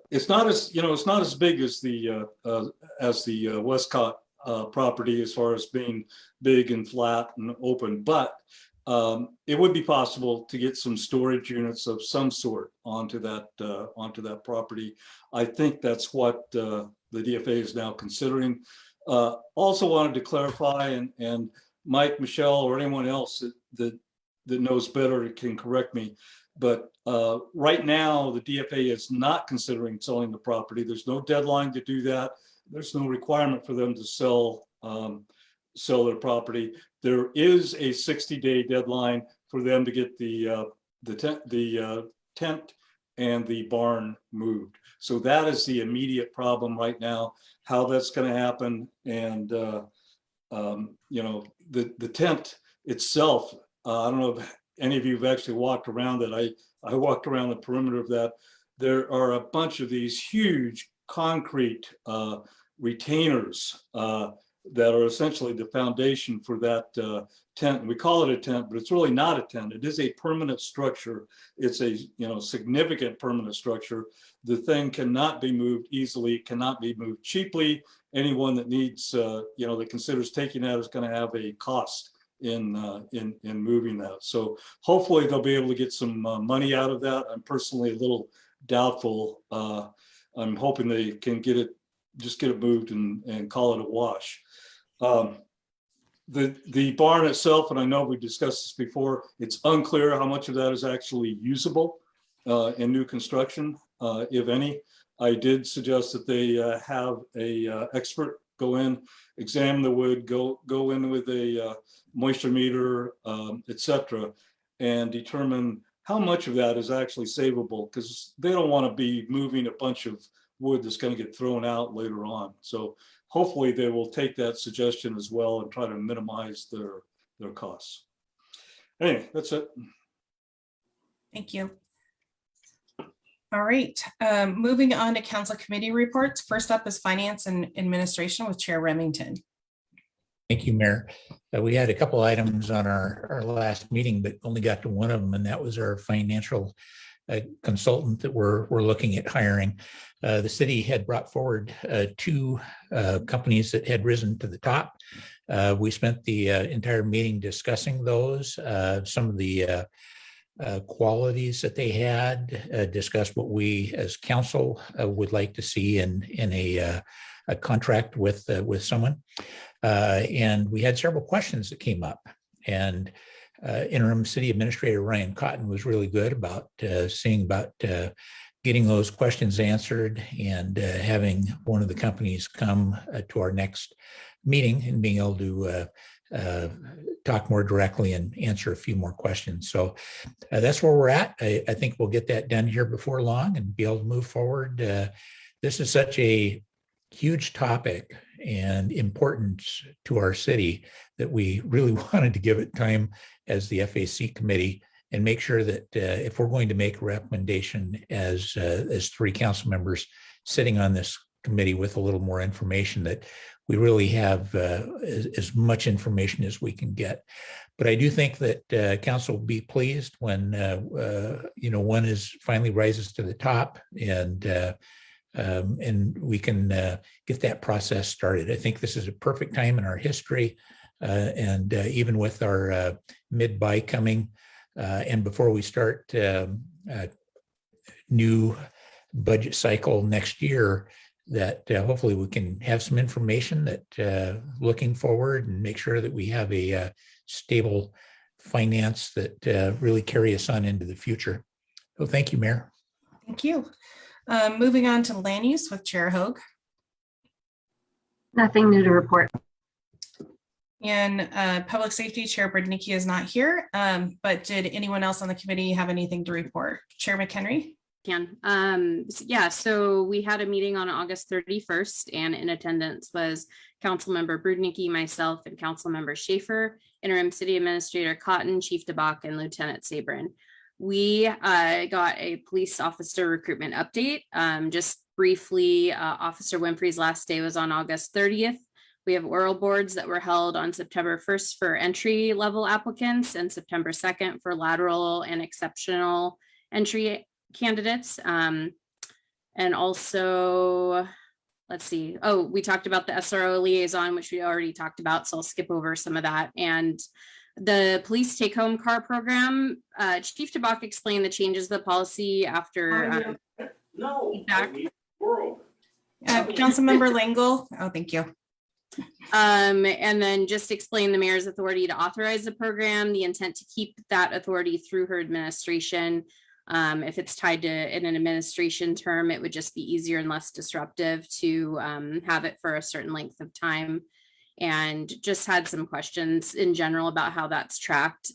It's not as, it's not as big as the Westcott property as far as being big and flat and open, but it would be possible to get some storage units of some sort onto that property. I think that's what the DFA is now considering. Also wanted to clarify, and Mike, Michelle, or anyone else that knows better can correct me, but right now the DFA is not considering selling the property. There's no deadline to do that. There's no requirement for them to sell their property. There is a 60-day deadline for them to get the tent and the barn moved. So that is the immediate problem right now. How that's going to happen, and the tent itself. I don't know if any of you have actually walked around it. I walked around the perimeter of that. There are a bunch of these huge concrete retainers that are essentially the foundation for that tent. We call it a tent, but it's really not a tent. It is a permanent structure. It's a significant permanent structure. The thing cannot be moved easily, cannot be moved cheaply. Anyone that needs, that considers taking that is going to have a cost in moving that. So hopefully they'll be able to get some money out of that. I'm personally a little doubtful. I'm hoping they can just get it moved and call it a wash. The barn itself, and I know we discussed this before, it's unclear how much of that is actually usable in new construction, if any. I did suggest that they have a expert go in, examine the wood, go in with a moisture meter, etc., and determine how much of that is actually savable, because they don't want to be moving a bunch of wood that's going to get thrown out later on. So hopefully they will take that suggestion as well and try to minimize their costs. Anyway, that's it. Thank you. All right, moving on to council committee reports. First up is Finance and Administration with Chair Remington. Thank you, Mayor. We had a couple items on our last meeting, but only got to one of them, and that was our financial consultant that we're looking at hiring. The city had brought forward two companies that had risen to the top. We spent the entire meeting discussing those, some of the qualities that they had, discussed what we as council would like to see in a contract with someone. And we had several questions that came up, and interim city administrator Ryan Cotton was really good about seeing about getting those questions answered, and having one of the companies come to our next meeting and being able to talk more directly and answer a few more questions. So that's where we're at. I think we'll get that done here before long and be able to move forward. This is such a huge topic and importance to our city that we really wanted to give it time as the FAC committee, and make sure that if we're going to make a recommendation as three council members sitting on this committee with a little more information, that we really have as much information as we can get. But I do think that council will be pleased when one is finally rises to the top, and we can get that process started. I think this is a perfect time in our history, and even with our mid-buy coming, and before we start new budget cycle next year, that hopefully we can have some information that looking forward, and make sure that we have a stable finance that really carry us on into the future. So thank you, Mayor. Thank you. Moving on to land use with Chair Hoag. Nothing new to report. And Public Safety Chair Brodnicki is not here, but did anyone else on the committee have anything to report? Chair McHenry? So we had a meeting on August 31st, and in attendance was Councilmember Brodnicki, myself, and Councilmember Schaefer, Interim City Administrator Cotton, Chief DeBach, and Lieutenant Sabrin. We got a police officer recruitment update. Just briefly, Officer Winfrey's last day was on August 30th. We have oral boards that were held on September 1st for entry level applicants and September 2nd for lateral and exceptional entry candidates. And also, let's see. Oh, we talked about the SRO liaison, which we already talked about. So I'll skip over some of that. And the police take home car program, Chief DeBach explained the changes to the policy after feedback. Councilmember Langle. Oh, thank you. And then just explain the mayor's authority to authorize the program, the intent to keep that authority through her administration. If it's tied to in an administration term, it would just be easier and less disruptive to have it for a certain length of time. And just had some questions in general about how that's tracked.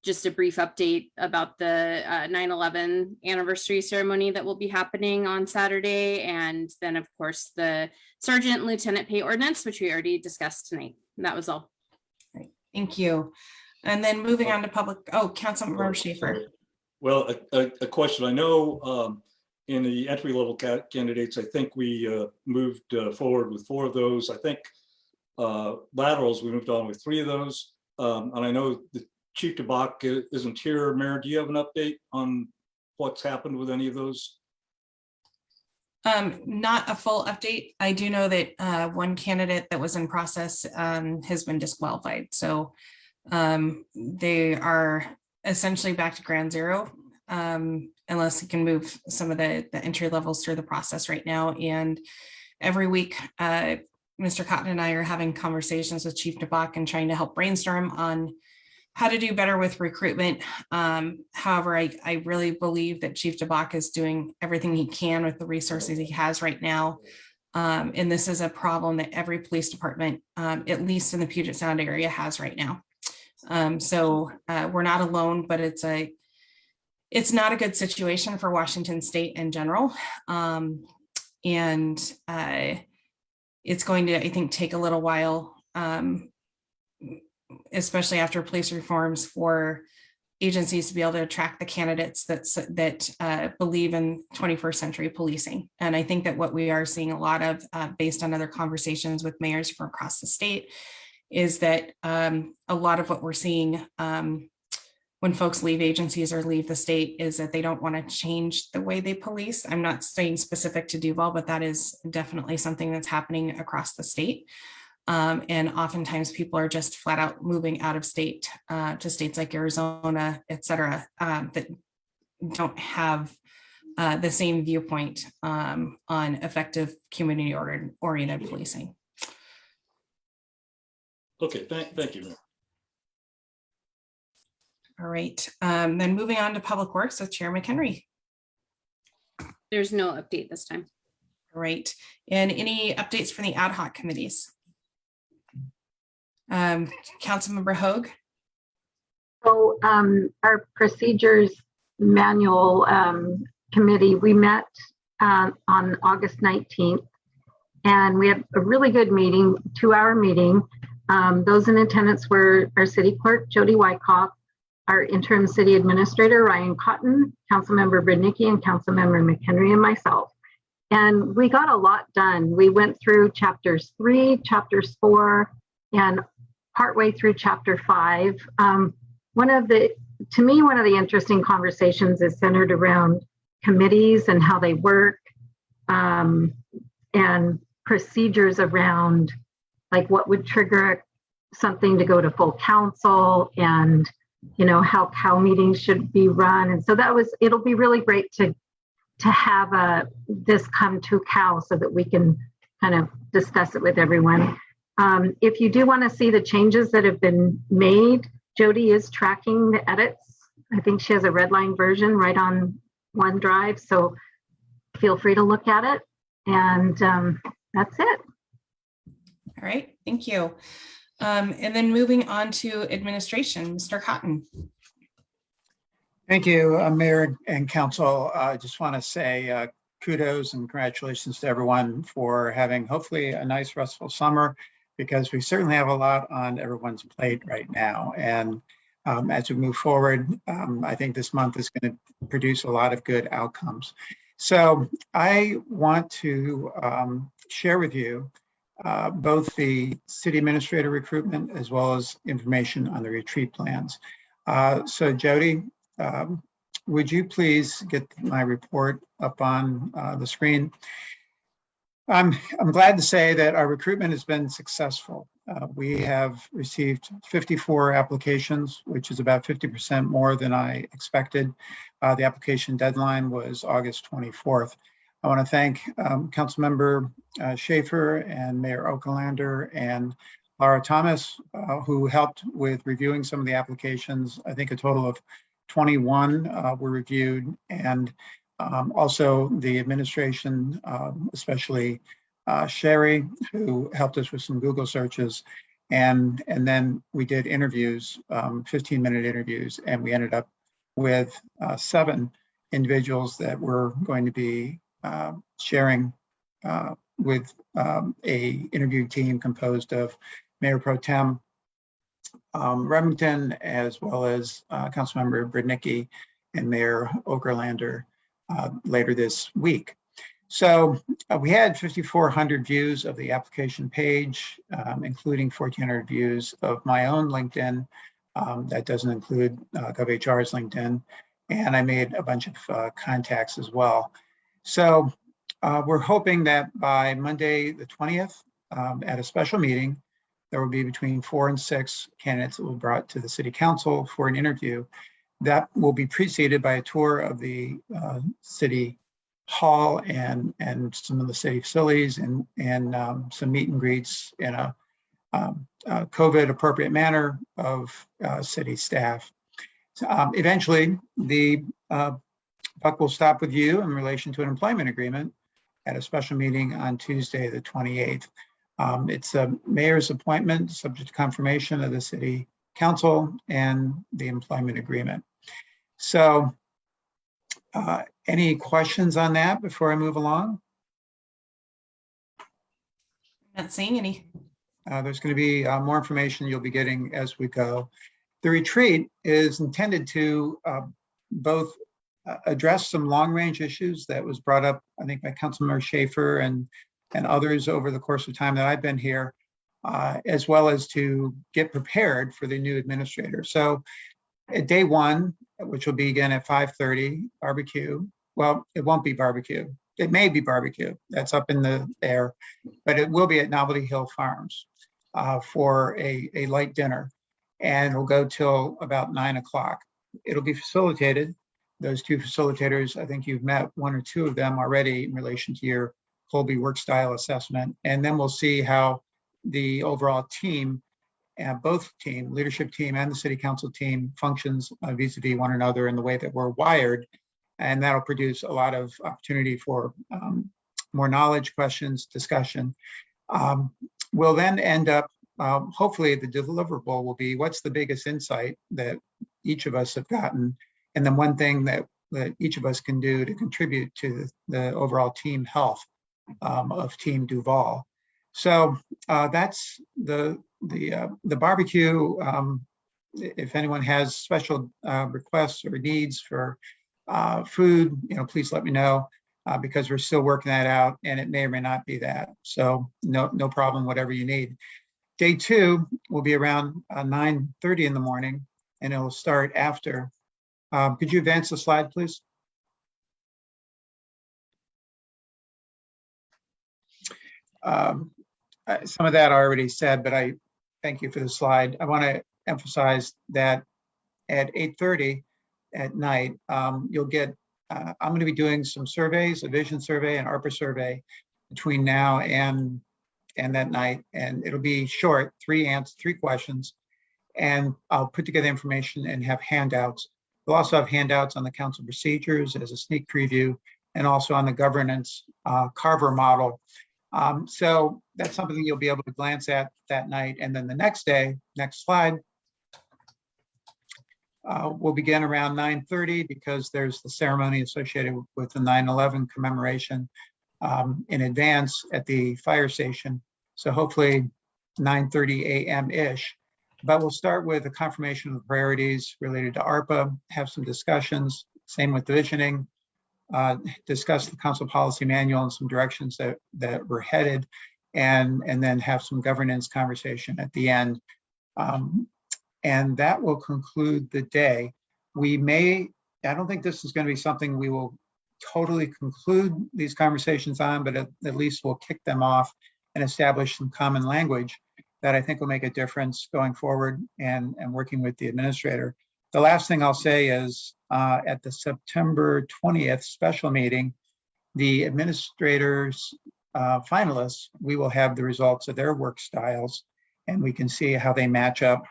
Just a brief update about the 9/11 anniversary ceremony that will be happening on Saturday. And then, of course, the sergeant and lieutenant pay ordinance, which we already discussed tonight. And that was all. Great. Thank you. And then moving on to public, Councilmember Schaefer. Well, a question. I know in the entry level candidates, I think we moved forward with 4 of those. I think laterals, we moved on with 3 of those. And I know the Chief DeBach isn't here. Mayor, do you have an update on what's happened with any of those? Not a full update. I do know that one candidate that was in process has been disqualified. So they are essentially back to ground zero unless you can move some of the entry levels through the process right now. And every week, Mr. Cotton and I are having conversations with Chief DeBach and trying to help brainstorm on how to do better with recruitment. However, I really believe that Chief DeBach is doing everything he can with the resources he has right now. And this is a problem that every police department, at least in the Puget Sound area, has right now. So we're not alone, but it's not a good situation for Washington State in general. And it's going to, I think, take a little while, especially after police reforms, for agencies to be able to attract the candidates that believe in 21st century policing. And I think that what we are seeing a lot of, based on other conversations with mayors from across the state, is that a lot of what we're seeing when folks leave agencies or leave the state is that they don't want to change the way they police. I'm not saying specific to Duval, but that is definitely something that's happening across the state. And oftentimes people are just flat out moving out of state to states like Arizona, et cetera, that don't have the same viewpoint on effective community-oriented policing. Okay, thank you, Mayor. All right, then moving on to Public Works with Chair McHenry. There's no update this time. All right, and any updates from the ad hoc committees? Councilmember Hoag. So our procedures manual committee, we met on August 19th, and we had a really good meeting, 2-hour meeting. Those in attendance were our city clerk, Jody Wyckoff, our interim city administrator, Ryan Cotton, Councilmember Brudnicki, and Councilmember McHenry, and myself. And we got a lot done. We went through chapters 3, chapters 4, and partway through chapter 5. One of the interesting conversations is centered around committees and how they work, and procedures around like what would trigger something to go to full council, and how meetings should be run. And so it'll be really great to have this come to COW so that we can kind of discuss it with everyone. If you do want to see the changes that have been made, Jody is tracking the edits. I think she has a red line version right on OneDrive, so feel free to look at it. And that's it. All right, thank you. And then moving on to administration, Mr. Cotton. Thank you, Mayor and Council. I just want to say kudos and congratulations to everyone for having hopefully a nice restful summer, because we certainly have a lot on everyone's plate right now. And as we move forward, I think this month is going to produce a lot of good outcomes. So I want to share with you both the city administrator recruitment as well as information on the retreat plans. So Jody, would you please get my report up on the screen? I'm glad to say that our recruitment has been successful. We have received 54 applications, which is about 50% more than I expected. The application deadline was August 24th. I want to thank Councilmember Schaefer and Mayor Okalander and Laura Thomas, who helped with reviewing some of the applications. I think a total of 21 were reviewed, and also the administration, especially Sherry, who helped us with some Google searches. And then we did interviews, 15-minute interviews, and we ended up with 7 individuals that were going to be sharing with a interview team composed of Mayor Pro Tem Remington, as well as Councilmember Brudnicki and Mayor Okerlander later this week. So we had 5,400 views of the application page, including 1,400 views of my own LinkedIn. That doesn't include GovHR's LinkedIn. And I made a bunch of contacts as well. So we're hoping that by Monday, the 20th, at a special meeting, there will be between 4 and 6 candidates that will be brought to the City Council for an interview. That will be preceded by a tour of the City Hall and some of the city facilities and some meet and greets in a COVID appropriate manner of city staff. Eventually, the buck will stop with you in relation to an employment agreement at a special meeting on Tuesday, the 28th. It's a mayor's appointment subject to confirmation of the City Council and the employment agreement. So any questions on that before I move along? Not seeing any. There's going to be more information you'll be getting as we go. The retreat is intended to both address some long-range issues that was brought up, I think, by Councilmember Schaefer and others over the course of time that I've been here, as well as to get prepared for the new administrator. So at day 1, which will begin at 5:30, barbecue. Well, it won't be barbecue. It may be barbecue. That's up in the air, but it will be at Novelty Hill Farms for a light dinner, and it'll go till about 9 o'clock. It'll be facilitated. Those 2 facilitators, I think you've met 1 or 2 of them already in relation to your Colby work style assessment. And then we'll see how the overall team, both team, leadership team and the City Council team functions vis-a-vis one another in the way that we're wired. And that'll produce a lot of opportunity for more knowledge, questions, discussion. We'll then end up, hopefully the deliverable will be what's the biggest insight that each of us have gotten, and then one thing that each of us can do to contribute to the overall team health of Team Duval. So that's the barbecue. If anyone has special requests or needs for food, please let me know, because we're still working that out, and it may or may not be that. So no problem, whatever you need. Day 2 will be around 9:30 in the morning, and it will start after. Could you advance the slide, please? Some of that I already said, but I thank you for the slide. I want to emphasize that at 8:30 at night, you'll get, I'm going to be doing some surveys, a vision survey and ARPA survey between now and that night. And it'll be short, 3 questions. And I'll put together information and have handouts. We'll also have handouts on the council procedures as a sneak preview, and also on the governance Carver model. So that's something you'll be able to glance at that night. And then the next day, next slide, we'll begin around 9:30 because there's the ceremony associated with the 9/11 commemoration in advance at the fire station. So hopefully 9:30 a.m.-ish. But we'll start with a confirmation of the priorities related to ARPA, have some discussions, same with visioning, discuss the council policy manual and some directions that we're headed. and then have some governance conversation at the end. And that will conclude the day. I don't think this is going to be something we will totally conclude these conversations on, but at least we'll kick them off and establish some common language that I think will make a difference going forward and working with the administrator. The last thing I'll say is at the September 20th special meeting, the administrators finalists, we will have the results of their work styles, and we can see how they match up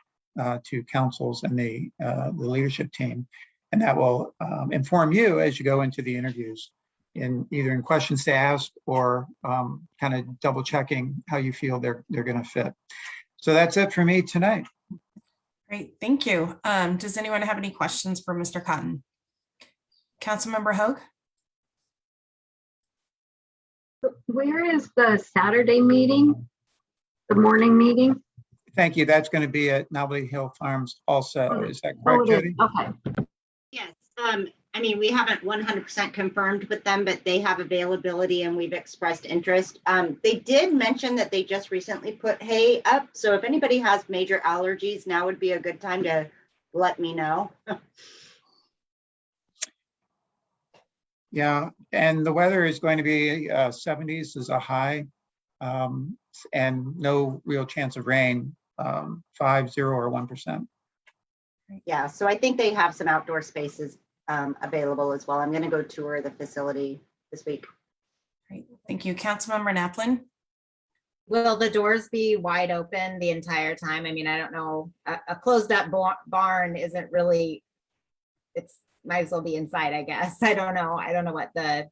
to councils and the leadership team. And that will inform you as you go into the interviews in either in questions to ask or kind of double checking how you feel they're going to fit. So that's it for me tonight. Great, thank you. Does anyone have any questions for Mr. Cotton? Councilmember Hoag? Where is the Saturday meeting? The morning meeting? Thank you. That's going to be at Novelty Hill Farms also. Is that correct, Oh, it is. Jody? Okay. Yes, I mean, we haven't 100% confirmed with them, but they have availability and we've expressed interest. They did mention that they just recently put hay up. So if anybody has major allergies, now would be a good time to let me know. Yeah, and the weather is going to be 70s is a high, and no real chance of rain, 5, 0, or 1%. Yeah, so I think they have some outdoor spaces available as well. I'm going to go tour the facility this week. Great, thank you. Councilmember Naplin? Will the doors be wide open the entire time? I mean, I don't know, a closed up barn isn't really, it's might as well be inside, I guess. I don't know what the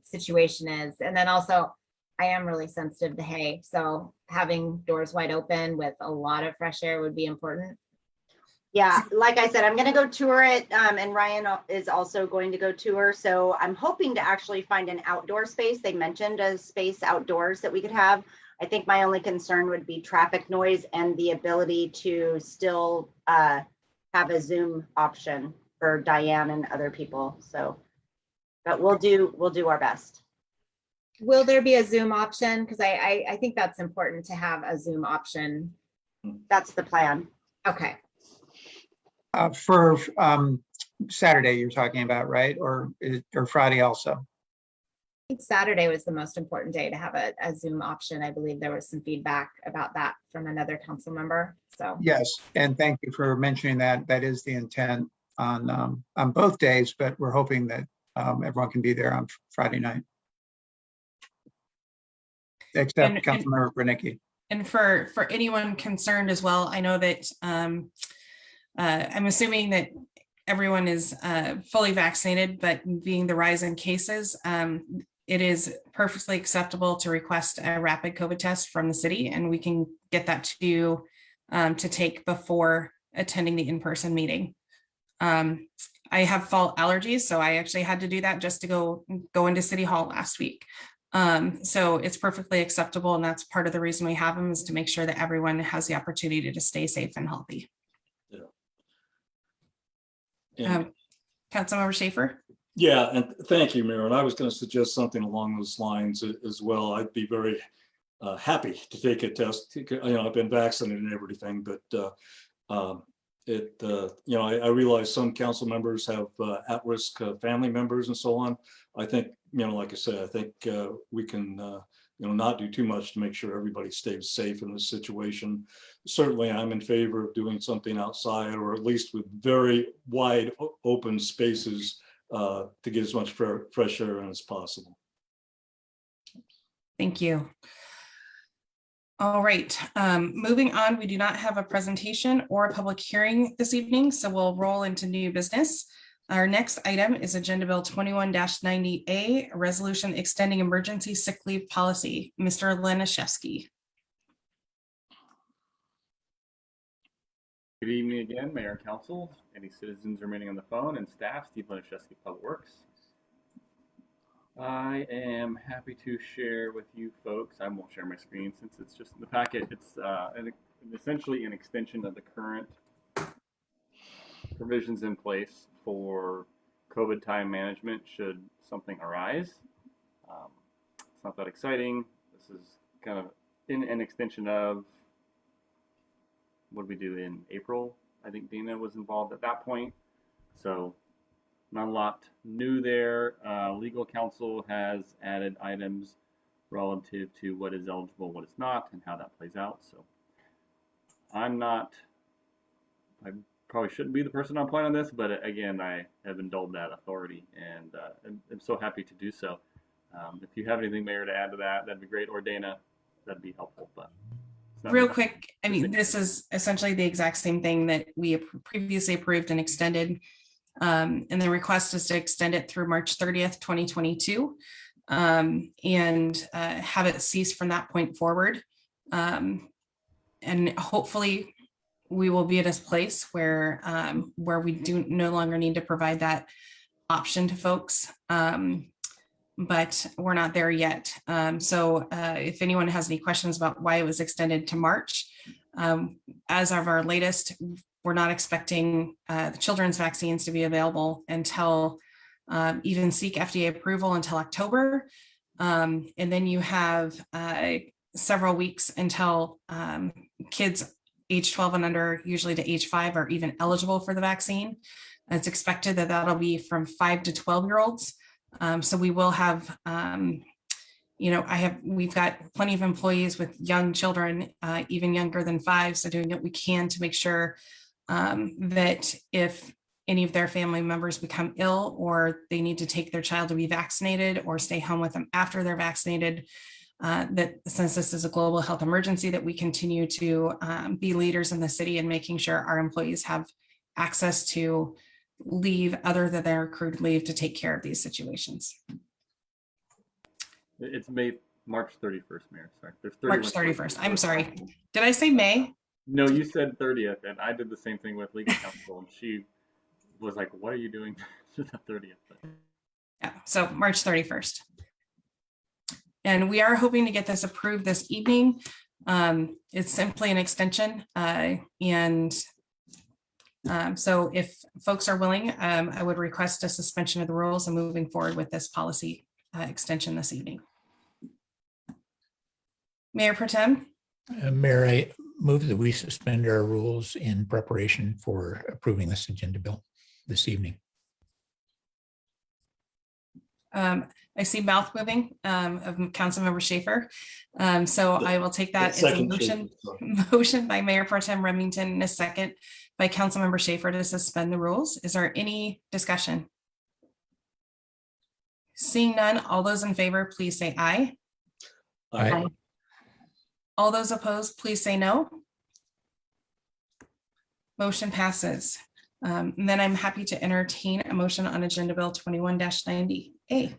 situation is. And then also, I am really sensitive to hay, so having doors wide open with a lot of fresh air would be important. Yeah, like I said, I'm going to go tour it, and Ryan is also going to go tour. So I'm hoping to actually find an outdoor space. They mentioned a space outdoors that we could have. I think my only concern would be traffic noise and the ability to still have a Zoom option for Diane and other people. So, but we'll do our best. Will there be a Zoom option? Because I think that's important to have a Zoom option. That's the plan. Okay. For Saturday, you're talking about, right? Or Friday also? I think Saturday was the most important day to have a Zoom option. I believe there was some feedback about that from another council member. So Yes, and thank you for mentioning that. That is the intent on both days, but we're hoping that everyone can be there on Friday night. Except Councilmember Branicki. And for anyone concerned as well, I know that I'm assuming that everyone is fully vaccinated, but being the rise in cases, it is perfectly acceptable to request a rapid COVID test from the city, and we can get that to you to take before attending the in-person meeting. I have fall allergies, so I actually had to do that just to go into City Hall last week. So it's perfectly acceptable, and that's part of the reason we have them, is to make sure that everyone has the opportunity to stay safe and healthy. Councilmember Schaefer? Yeah, and thank you, Mayor. And I was going to suggest something along those lines as well. I'd be very happy to take a test. I've been vaccinated and everything, but I realize some council members have at-risk family members and so on. I think, like I said, I think we can, not do too much to make sure everybody stays safe in this situation. Certainly, I'm in favor of doing something outside, or at least with very wide open spaces to get as much fresh air in as possible. Thank you. All right, moving on, we do not have a presentation or a public hearing this evening, so we'll roll into new business. Our next item is Agenda Bill 21-90A, a resolution extending emergency sick leave policy. Mr. Laniszewski. Good evening again, Mayor and Council, any citizens remaining on the phone, and staff. Steve Laniszewski, Public Works. I am happy to share with you folks. I won't share my screen since it's just in the packet. It's essentially an extension of the current provisions in place for COVID time management should something arise. It's not that exciting. This this is kind of in an extension of what did we do in April? I think Dana was involved at that point. So not a lot new there. Legal counsel has added items relative to what is eligible, what is not, and how that plays out. So I probably shouldn't be the person on point on this, but again, I have indulged that authority and I'm so happy to do so. If you have anything, Mayor, to add to that, that'd be great. Or Dana, that'd be helpful. But it's not Real really- quick, I mean, this is essentially the exact same thing that we previously approved and extended. And the request is to extend it through March 30th, 2022, and have it cease from that point forward. And hopefully we will be at a place where we do no longer need to provide that option to folks. But we're not there yet. So if anyone has any questions about why it was extended to March, as of our latest, we're not expecting the children's vaccines to be available until even seek FDA approval until October. And then you have several weeks until kids age 12 and under, usually to age 5, are even eligible for the vaccine. It's expected that that'll be from 5 to 12-year-olds. So we will have, we've got plenty of employees with young children, even younger than 5. So doing what we can to make sure that if any of their family members become ill or they need to take their child to be vaccinated or stay home with them after they're vaccinated, that since this is a global health emergency, that we continue to be leaders in the city and making sure our employees have access to leave other than their accrued leave to take care of these situations. It's March 31st, Mayor. Sorry, there's March 31st. I'm sorry. Did I say May? No, you said 30th, and I did the same thing with legal counsel, and she was like, "What are you doing to the 30th?" Yeah, so March 31st. And we are hoping to get this approved this evening. It's simply an extension. So if folks are willing, I would request a suspension of the rules and moving forward with this policy extension this evening. Mayor Pro Tem? Mayor, I move that we suspend our rules in preparation for approving this agenda bill this evening. I see mouth moving of Councilmember Schaefer. So I will take that as a Second, motion. Schaefer, Motion by Mayor Pro Tem Remington and a second by Councilmember Schaefer to suspend the rules. Is there any discussion? Seeing none, all those in favor, please say aye. Aye. All those opposed, please say no. Motion passes. And then I'm happy to entertain a motion on Agenda Bill 21-90A.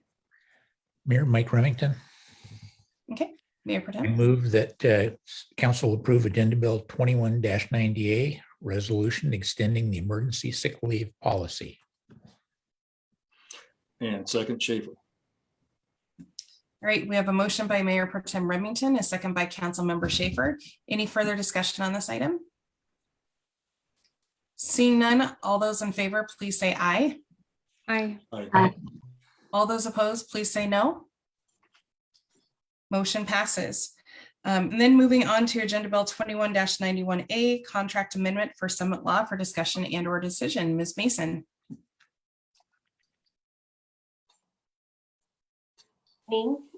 Mayor Mike Remington, Okay, Mayor Pro I Tem. move that council approve agenda bill 21-90A, resolution extending the emergency sick leave policy. And second, Schaefer. All right, we have a motion by Mayor Pro Tem Remington, a second by Councilmember Schaefer. Any further discussion on this item? Seeing none, all those in favor, please say aye. Aye. Aye. All those opposed, please say no. Motion passes. And then moving on to Agenda Bill 21-91A, contract amendment for Summit Law for discussion and or decision. Ms. Mason.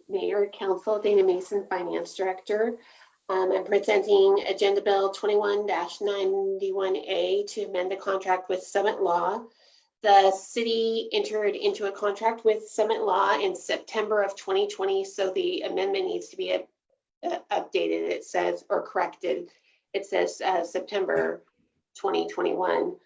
Mayor, Council, Dana Mason, Finance Director. I'm presenting Agenda Bill 21-91A to amend the contract with Summit Law. The city entered into a contract with Summit Law in September of 2020, so the amendment needs to be updated. It says, or corrected. It says September 2021.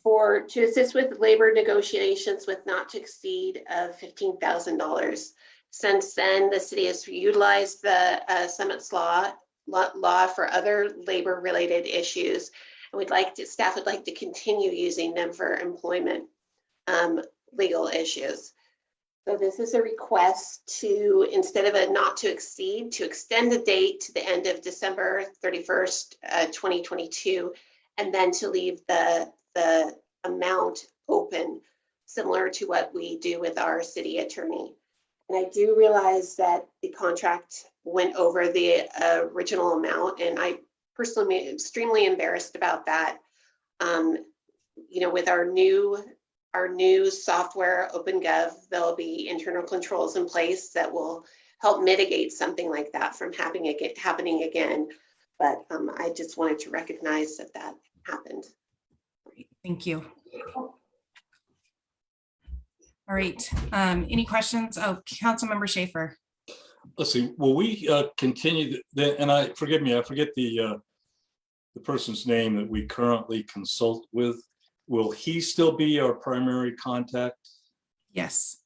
To assist with labor negotiations with not to exceed $15,000. Since then, the city has utilized the Summit's law for other labor-related issues, and staff would like to continue using them for employment legal issues. So this is a request to, instead of a not to exceed, to extend the date to the end of December 31st, 2022, and then to leave the amount open, similar to what we do with our city attorney. And I do realize that the contract went over the original amount, and I personally am extremely embarrassed about that. You know, with our new software, OpenGov, there'll be internal controls in place that will help mitigate something like that from happening again. But I just wanted to recognize that that happened. Thank you. All right, any questions? Oh, Councilmember Schaefer. Let's see, will we continue, and forgive me, I forget the person's name that we currently consult with. Will he still be our primary contact? Yes.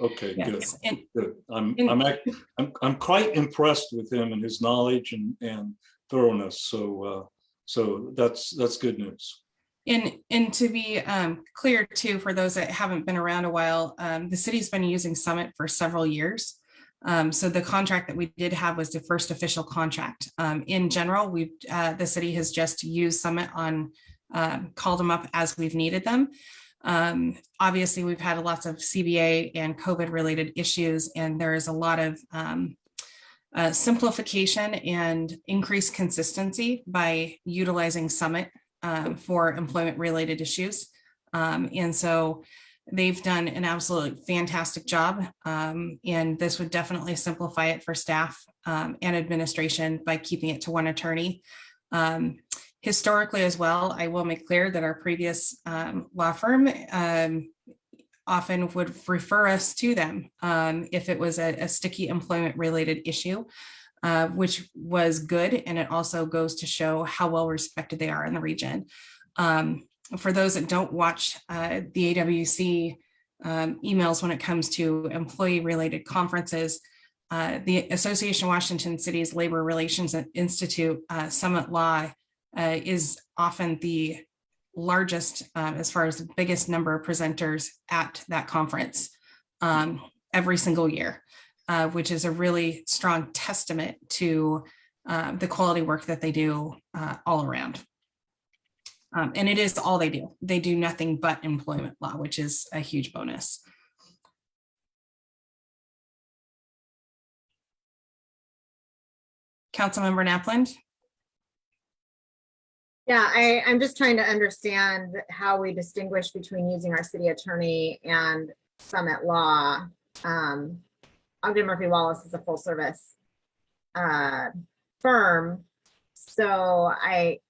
Okay, good. Yes. And Good. I'm quite impressed with him and his knowledge and thoroughness. So that's good news. And to be clear too, for those that haven't been around a while, the city's been using Summit for several years. So the contract that we did have was the first official contract. In general, the city has just used Summit on, called them up as we've needed them. Obviously, we've had lots of CBA and COVID related issues, and there is a lot of simplification and increased consistency by utilizing Summit for employment related issues. And so they've done an absolutely fantastic job. And this would definitely simplify it for staff and administration by keeping it to one attorney. Historically as well, I will make clear that our previous law firm often would refer us to them if it was a sticky employment related issue. Which was good. And it also goes to show how well respected they are in the region. For those that don't watch the AWC emails when it comes to employee related conferences, the Association of Washington Cities Labor Relations Institute Summit Law is often the largest, as far as the biggest number of presenters at that conference every single year. Which is a really strong testament to the quality work that they do all around. And it is all they do. They do nothing but employment law, which is a huge bonus. Councilmember Napland. Yeah, I'm just trying to understand how we distinguish between using our city attorney and Summit Law. Ogden Murphy Wallace is a full service firm. So I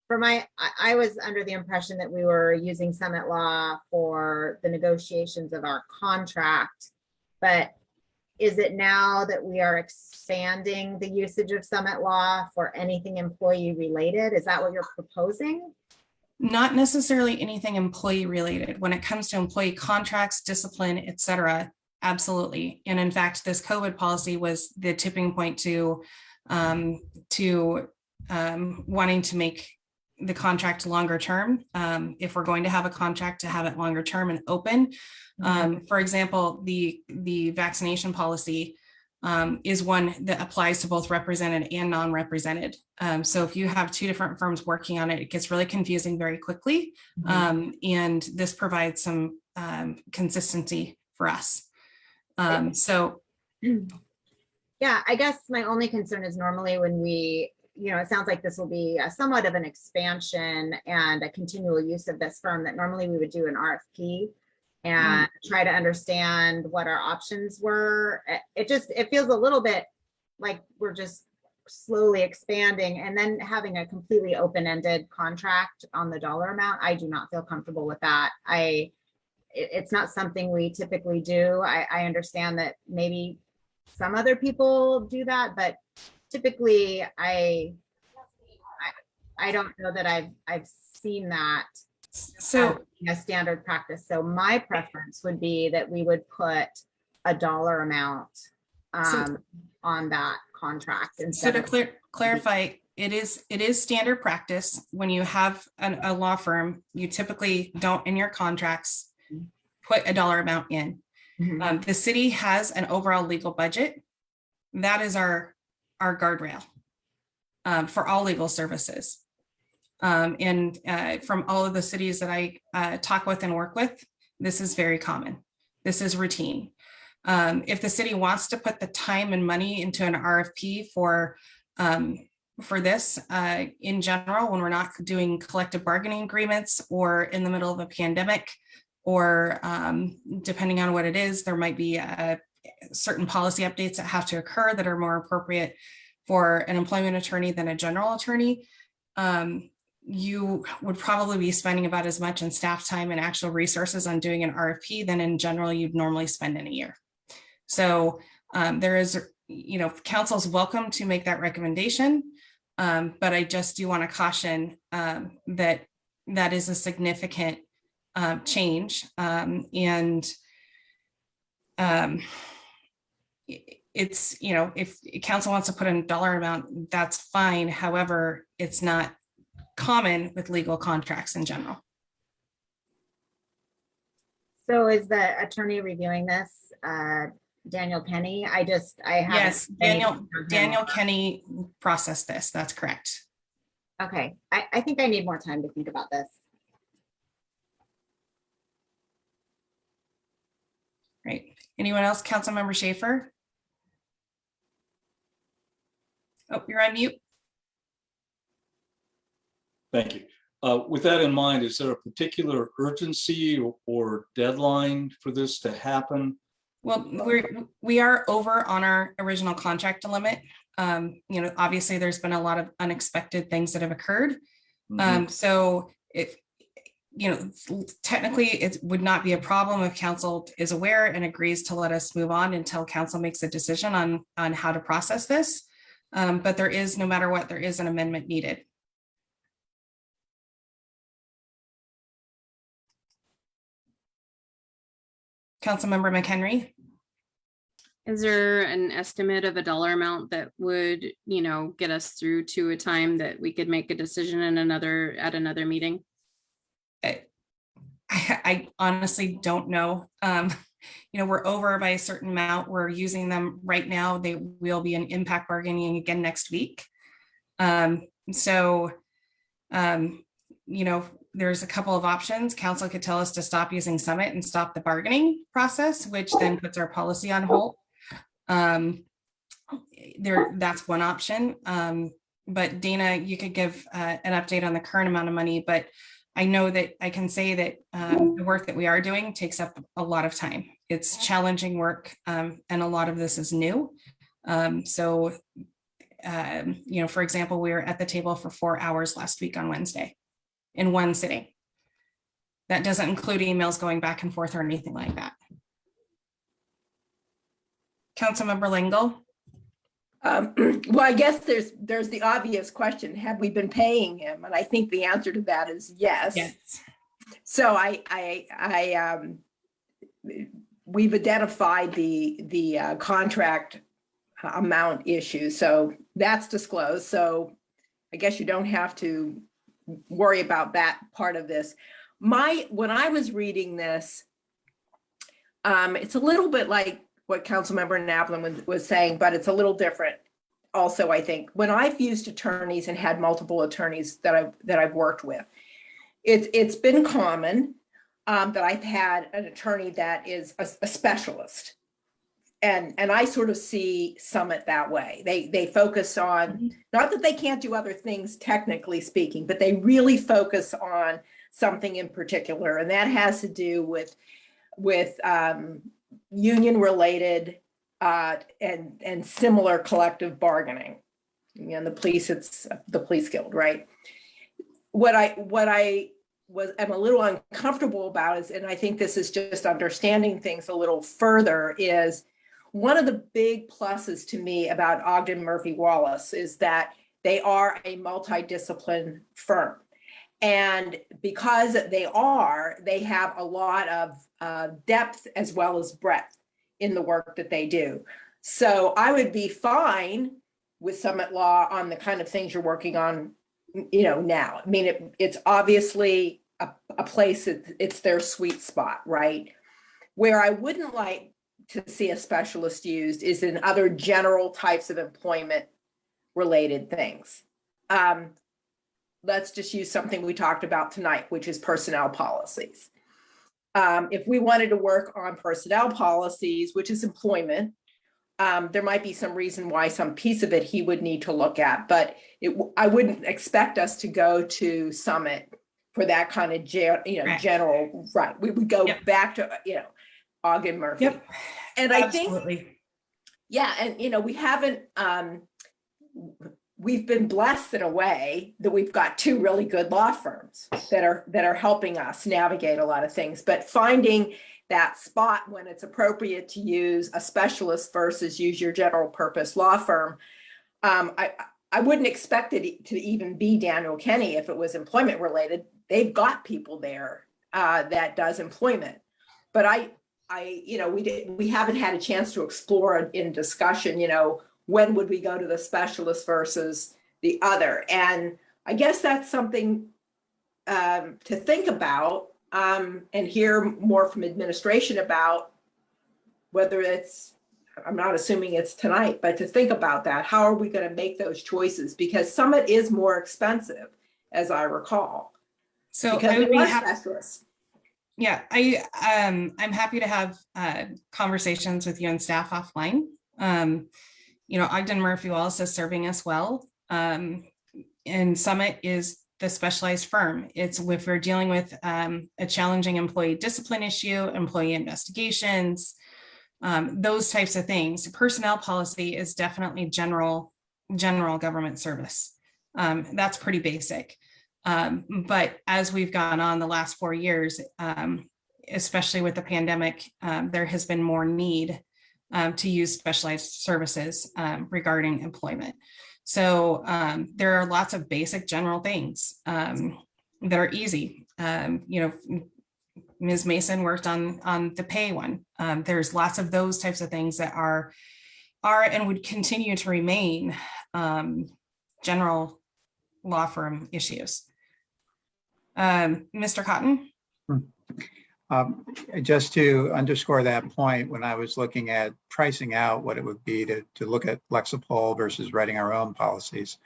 was under the impression that we were using Summit Law for the negotiations of our contract, but is it now that we are expanding the usage of Summit Law for anything employee related? Is that what you're proposing? Not necessarily anything employee related. When it comes to employee contracts, discipline, et cetera, absolutely. And in fact, this COVID policy was the tipping point to wanting to make the contract longer term. If we're going to have a contract, to have it longer term and open. For example, the vaccination policy is one that applies to both represented and non-represented. So if you have two different firms working on it, it gets really confusing very quickly. And this provides some consistency for us. So yeah, I guess my only concern is normally when we, it sounds like this will be somewhat of an expansion and a continual use of this firm, that normally we would do an RFP and try to understand what our options were. It feels a little bit like we're just slowly expanding and then having a completely open-ended contract on the dollar amount. I do not feel comfortable with that. It's not something we typically do. I understand that maybe some other people do that, but typically I don't know that I've seen that so a standard practice. So my preference would be that we would put a dollar amount on that contract. So to clarify, it is standard practice when you have a law firm, you typically don't in your contracts put a dollar amount in. The city has an overall legal budget. That is our guardrail for all legal services. And from all of the cities that I talk with and work with, this is very common. This is routine. If the city wants to put the time and money into an RFP for this, in general, when we're not doing collective bargaining agreements or in the middle of a pandemic, or depending on what it is, there might be certain policy updates that have to occur that are more appropriate for an employment attorney than a general attorney. You would probably be spending about as much in staff time and actual resources on doing an RFP than in general you'd normally spend in a year. So there is, council's welcome to make that recommendation. But I just do want to caution that that is a significant change. It's, if council wants to put in a dollar amount, that's fine. However, it's not common with legal contracts in general. So is the attorney reviewing this, Daniel Kenny? I haven't. Yes, Daniel Kenny processed this. That's correct. Okay, I think I need more time to think about this. Great. Anyone else? Councilmember Schaefer? Oh, you're on mute. Thank you. With that in mind, is there a particular urgency or deadline for this to happen? Well, we are over on our original contract limit. Obviously there's been a lot of unexpected things that have occurred. So if, technically it would not be a problem if council is aware and agrees to let us move on until council makes a decision on how to process this. But there is, no matter what, there is an amendment needed. Councilmember McHenry. Is there an estimate of a dollar amount that would, get us through to a time that we could make a decision at another meeting? I honestly don't know. We're over by a certain amount. We're using them right now. They will be in impact bargaining again next week. There's a couple of options. Council could tell us to stop using Summit and stop the bargaining process, which then puts our policy on hold. That's one option. But Dana, you could give an update on the current amount of money, but I know that I can say that the work that we are doing takes up a lot of time. It's challenging work, and a lot of this is new. For example, we were at the table for 4 hours last week on Wednesday in one sitting. That doesn't include emails going back and forth or anything like that. Councilmember Lingle. Well, I guess there's the obvious question, have we been paying him? And I think the answer to that is yes. Yes. So we've identified the contract amount issue. So that's disclosed. So I guess you don't have to worry about that part of this. When I was reading this, it's a little bit like what Councilmember Nablin was saying, but it's a little different. Also, I think when I've used attorneys and had multiple attorneys that I've worked with, it's been common that I've had an attorney that is a specialist, and I sort of see Summit that way. They focus on, not that they can't do other things technically speaking, but they really focus on something in particular, and that has to do with union related and similar collective bargaining. And the police, it's the police guild, right? What I am a little uncomfortable about is, and I think this is just understanding things a little further, is one of the big pluses to me about Ogden Murphy Wallace is that they are a multidiscipline firm. And because they have a lot of depth as well as breadth in the work that they do. So I would be fine with Summit Law on the kind of things you're working on, now. I mean, it's obviously a place that it's their sweet spot, right? Where I wouldn't like to see a specialist used is in other general types of employment related things. Let's just use something we talked about tonight, which is personnel policies. If we wanted to work on personnel policies, which is employment, there might be some reason why some piece of it he would need to look at, but I wouldn't expect us to go to Summit for that kind of Right. general, right? We would go Yep. back to, Ogden Murphy. Yep. And I think, Absolutely. yeah, and we haven't, we've been blessed in a way that we've got two really good law firms that are helping us navigate a lot of things, but finding that spot when it's appropriate to use a specialist versus use your general purpose law firm. I wouldn't expect it to even be Daniel Kenny if it was employment related. They've got people there that does employment, but we haven't had a chance to explore in discussion, when would we go to the specialist versus the other? And I guess that's something to think about and hear more from administration about, whether it's, I'm not assuming it's tonight, but to think about that. How are we going to make those choices? Because Summit is more expensive, as I recall. So Because I would we be are happy. specialists. Yeah, I'm happy to have conversations with you and staff offline. Ogden Murphy Wallace is serving us well. And Summit is the specialized firm. It's if we're dealing with a challenging employee discipline issue, employee investigations, those types of things. Personnel policy is definitely general government service. That's pretty basic. But as we've gone on the last 4 years, especially with the pandemic, there has been more need to use specialized services regarding employment. So there are lots of basic general things that are easy. Ms. Mason worked on the pay one. There's lots of those types of things that are and would continue to remain general law firm issues. Mr. Cotton? Just to underscore that point, when I was looking at pricing out what it would be to look at Lexipol versus writing our own policies,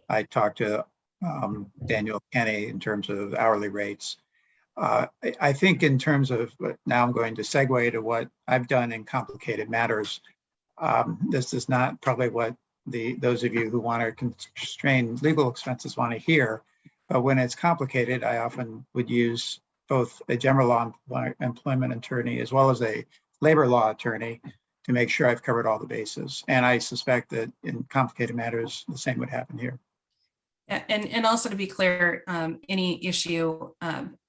I talked to Daniel Kenny in terms of hourly rates. I think in terms of, now I'm going to segue to what I've done in complicated matters. This is not probably what those of you who want to constrain legal expenses want to hear, but when it's complicated, I often would use both a general law employment attorney as well as a labor law attorney to make sure I've covered all the bases. And I suspect that in complicated matters, the same would happen here. And also to be clear, any issue,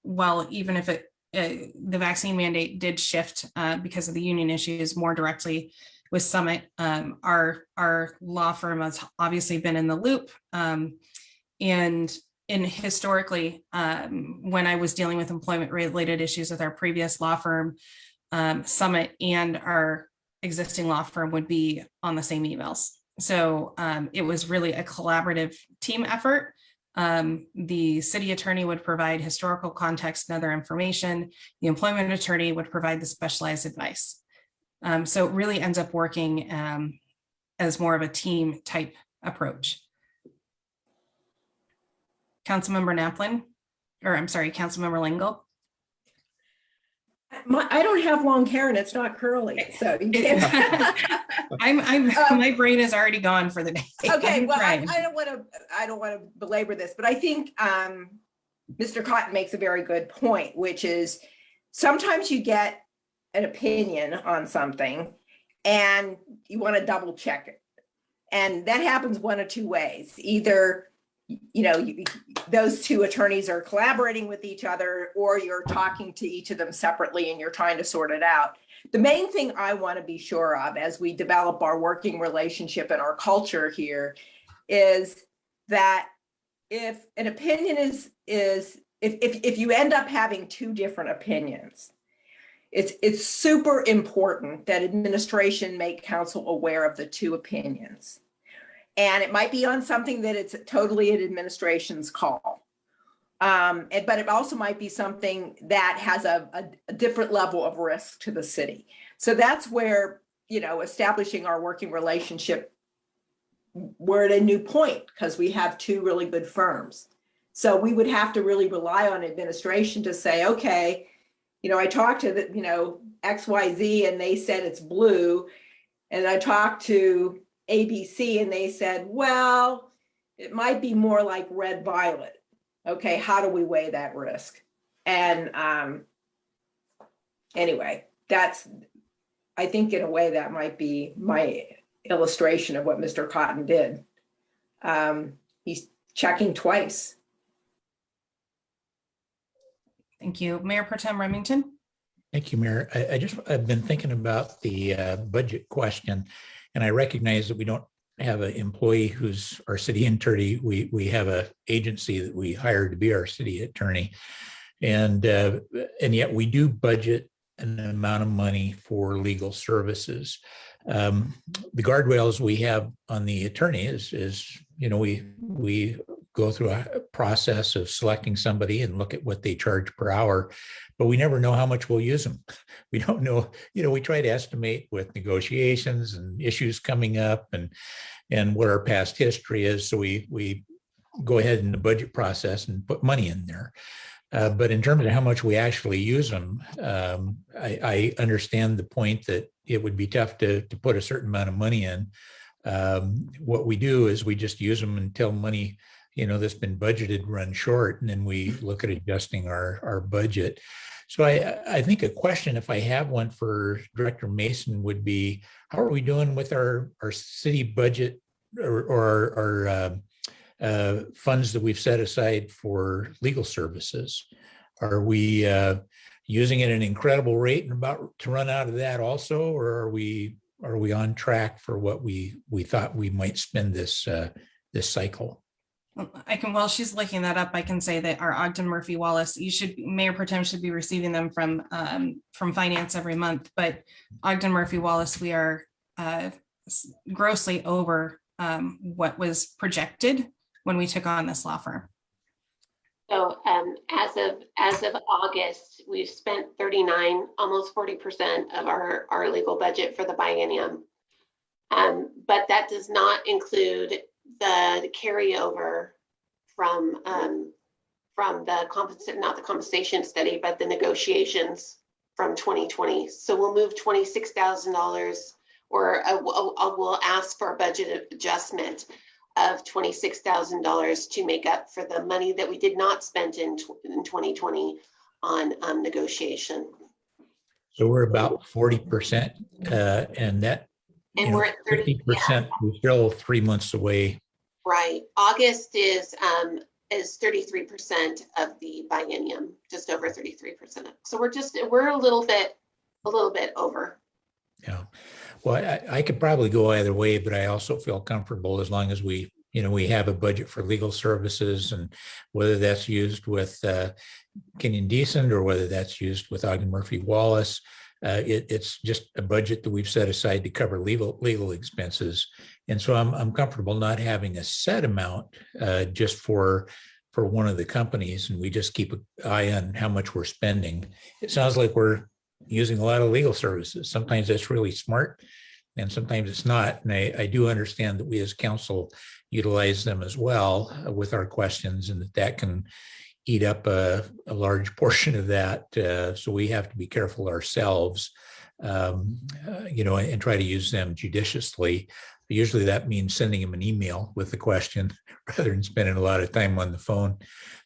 well, even if the vaccine mandate did shift because of the union issues more directly with Summit, our law firm has obviously been in the loop. And historically, when I was dealing with employment related issues with our previous law firm, Summit and our existing law firm would be on the same emails. So it was really a collaborative team effort. The city attorney would provide historical context and other information. The employment attorney would provide the specialized advice. So it really ends up working as more of a team type approach. Councilmember Naplin, or I'm sorry, Councilmember Lingle. I don't have long hair and it's not curly, so you can't. My brain is already gone for the day. Okay, well, I trying. don't want to belabor this, but I think Mr. Cotton makes a very good point, which is sometimes you get an opinion on something and you want to double check it. And that happens one of two ways. Either those two attorneys are collaborating with each other, or you're talking to each of them separately and you're trying to sort it out. The main thing I want to be sure of as we develop our working relationship and our culture here is that if an opinion is if you end up having two different opinions, it's super important that administration make council aware of the two opinions. And it might be on something that it's totally an administration's call. But it also might be something that has a different level of risk to the city. So that's where, establishing our working relationship, we're at a new point because we have two really good firms. So we would have to really rely on administration to say, okay, I talked to the, XYZ and they said it's blue. And I talked to ABC and they said, well, it might be more like red violet. Okay, how do we weigh that risk? And anyway, I think in a way that might be my illustration of what Mr. Cotton did. He's checking twice. Thank you. Mayor Pro Tem Remington. Thank you, Mayor. I've been thinking about the budget question, and I recognize that we don't have an employee who's our city attorney. We have an agency that we hired to be our city attorney, and yet we do budget an amount of money for legal services. The guardrails we have on the attorney is we go through a process of selecting somebody and look at what they charge per hour, but we never know how much we'll use them. We don't know, we try to estimate with negotiations and issues coming up and what our past history is. So we go ahead in the budget process and put money in there. But in terms of how much we actually use them, I understand the point that it would be tough to put a certain amount of money in. What we do is we just use them until money, that's been budgeted run short, and then we look at adjusting our budget. So I think a question, if I have one for Director Mason, would be, how are we doing with our city budget or our funds that we've set aside for legal services? Are we using it at an incredible rate and about to run out of that also, or are we on track for what we thought we might spend this cycle? While she's looking that up, I can say that our Ogden Murphy Wallace, Mayor Pro Tem should be receiving them from finance every month, but Ogden Murphy Wallace, we are grossly over what was projected when we took on this law firm. So as of August, we've spent 39, almost 40% of our legal budget for the biennium. But that does not include the carryover from not the compensation study, but the negotiations from 2020. So we'll move $26,000, or we'll ask for a budget adjustment of $26,000 to make up for the money that we did not spend in 2020 on negotiation. So we're about 40%, and that, and we're at 50%. Yeah. We're still 3 months away. Right. August is 33% of the biennium, just over 33%. So we're a little bit over. Yeah. Well, I could probably go either way, but I also feel comfortable as long as we have a budget for legal services, and whether that's used with Kenyon Decent or whether that's used with Ogden Murphy Wallace, it's just a budget that we've set aside to cover legal expenses. And so I'm comfortable not having a set amount just for one of the companies, and we just keep an eye on how much we're spending. It sounds like we're using a lot of legal services. Sometimes that's really smart, and sometimes it's not. And I do understand that we as council utilize them as well with our questions, and that can eat up a large portion of that. So we have to be careful ourselves, and try to use them judiciously. Usually that means sending them an email with the question rather than spending a lot of time on the phone.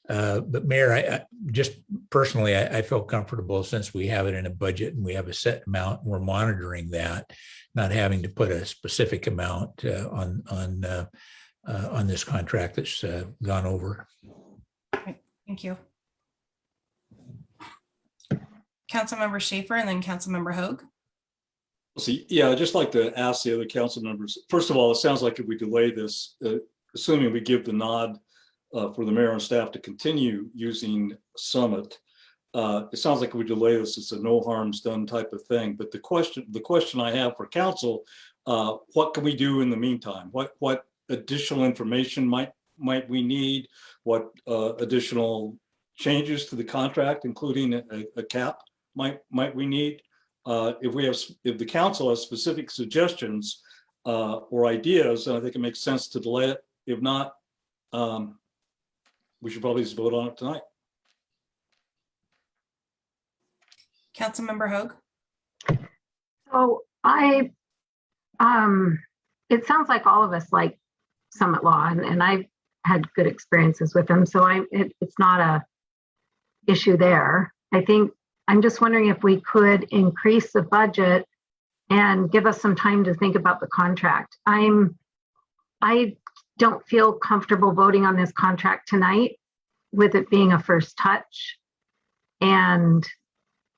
But Mayor, I just personally, I feel comfortable since we have it in a budget and we have a set amount, and we're monitoring that, not having to put a specific amount on this contract that's gone over. Thank you. Councilmember Schaefer and then Councilmember Hoag. See, yeah, I'd just like to ask the other council members. First of all, it sounds like if we delay this, assuming we give the nod for the mayor and staff to continue using Summit, it sounds like if we delay this, it's a no harms done type of thing. But the question I have for council, what can we do in the meantime? What additional information might we need? What additional changes to the contract, including a cap, might we need? If the council has specific suggestions or ideas, then I think it makes sense to delay it. If not, we should probably just vote on it tonight. Councilmember Hoag? So it sounds like all of us like Summit Law, and I've had good experiences with them. So it's not a issue there. I think I'm just wondering if we could increase the budget and give us some time to think about the contract. I don't feel comfortable voting on this contract tonight with it being a first touch. And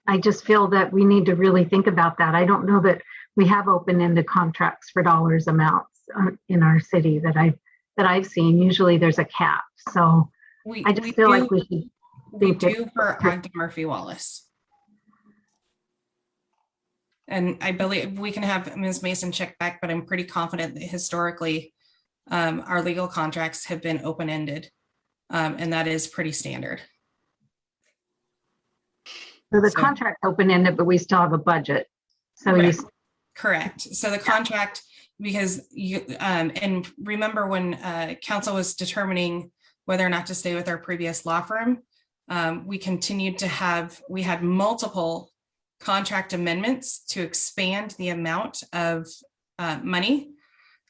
I just feel that we need to really think about that. I don't know that we have open-ended contracts for dollars amounts in our city that I've seen. Usually there's a cap. So I just feel like we should We do for Ogden Murphy Wallace. And I believe we can have Ms. Mason check back, but I'm pretty confident that historically our legal contracts have been open-ended. And that is pretty standard. So the contract open-ended, but we still have a budget. So Correct. So the contract, because you, and remember when council was determining whether or not to stay with our previous law firm, we continued to have, we had multiple contract amendments to expand the amount of money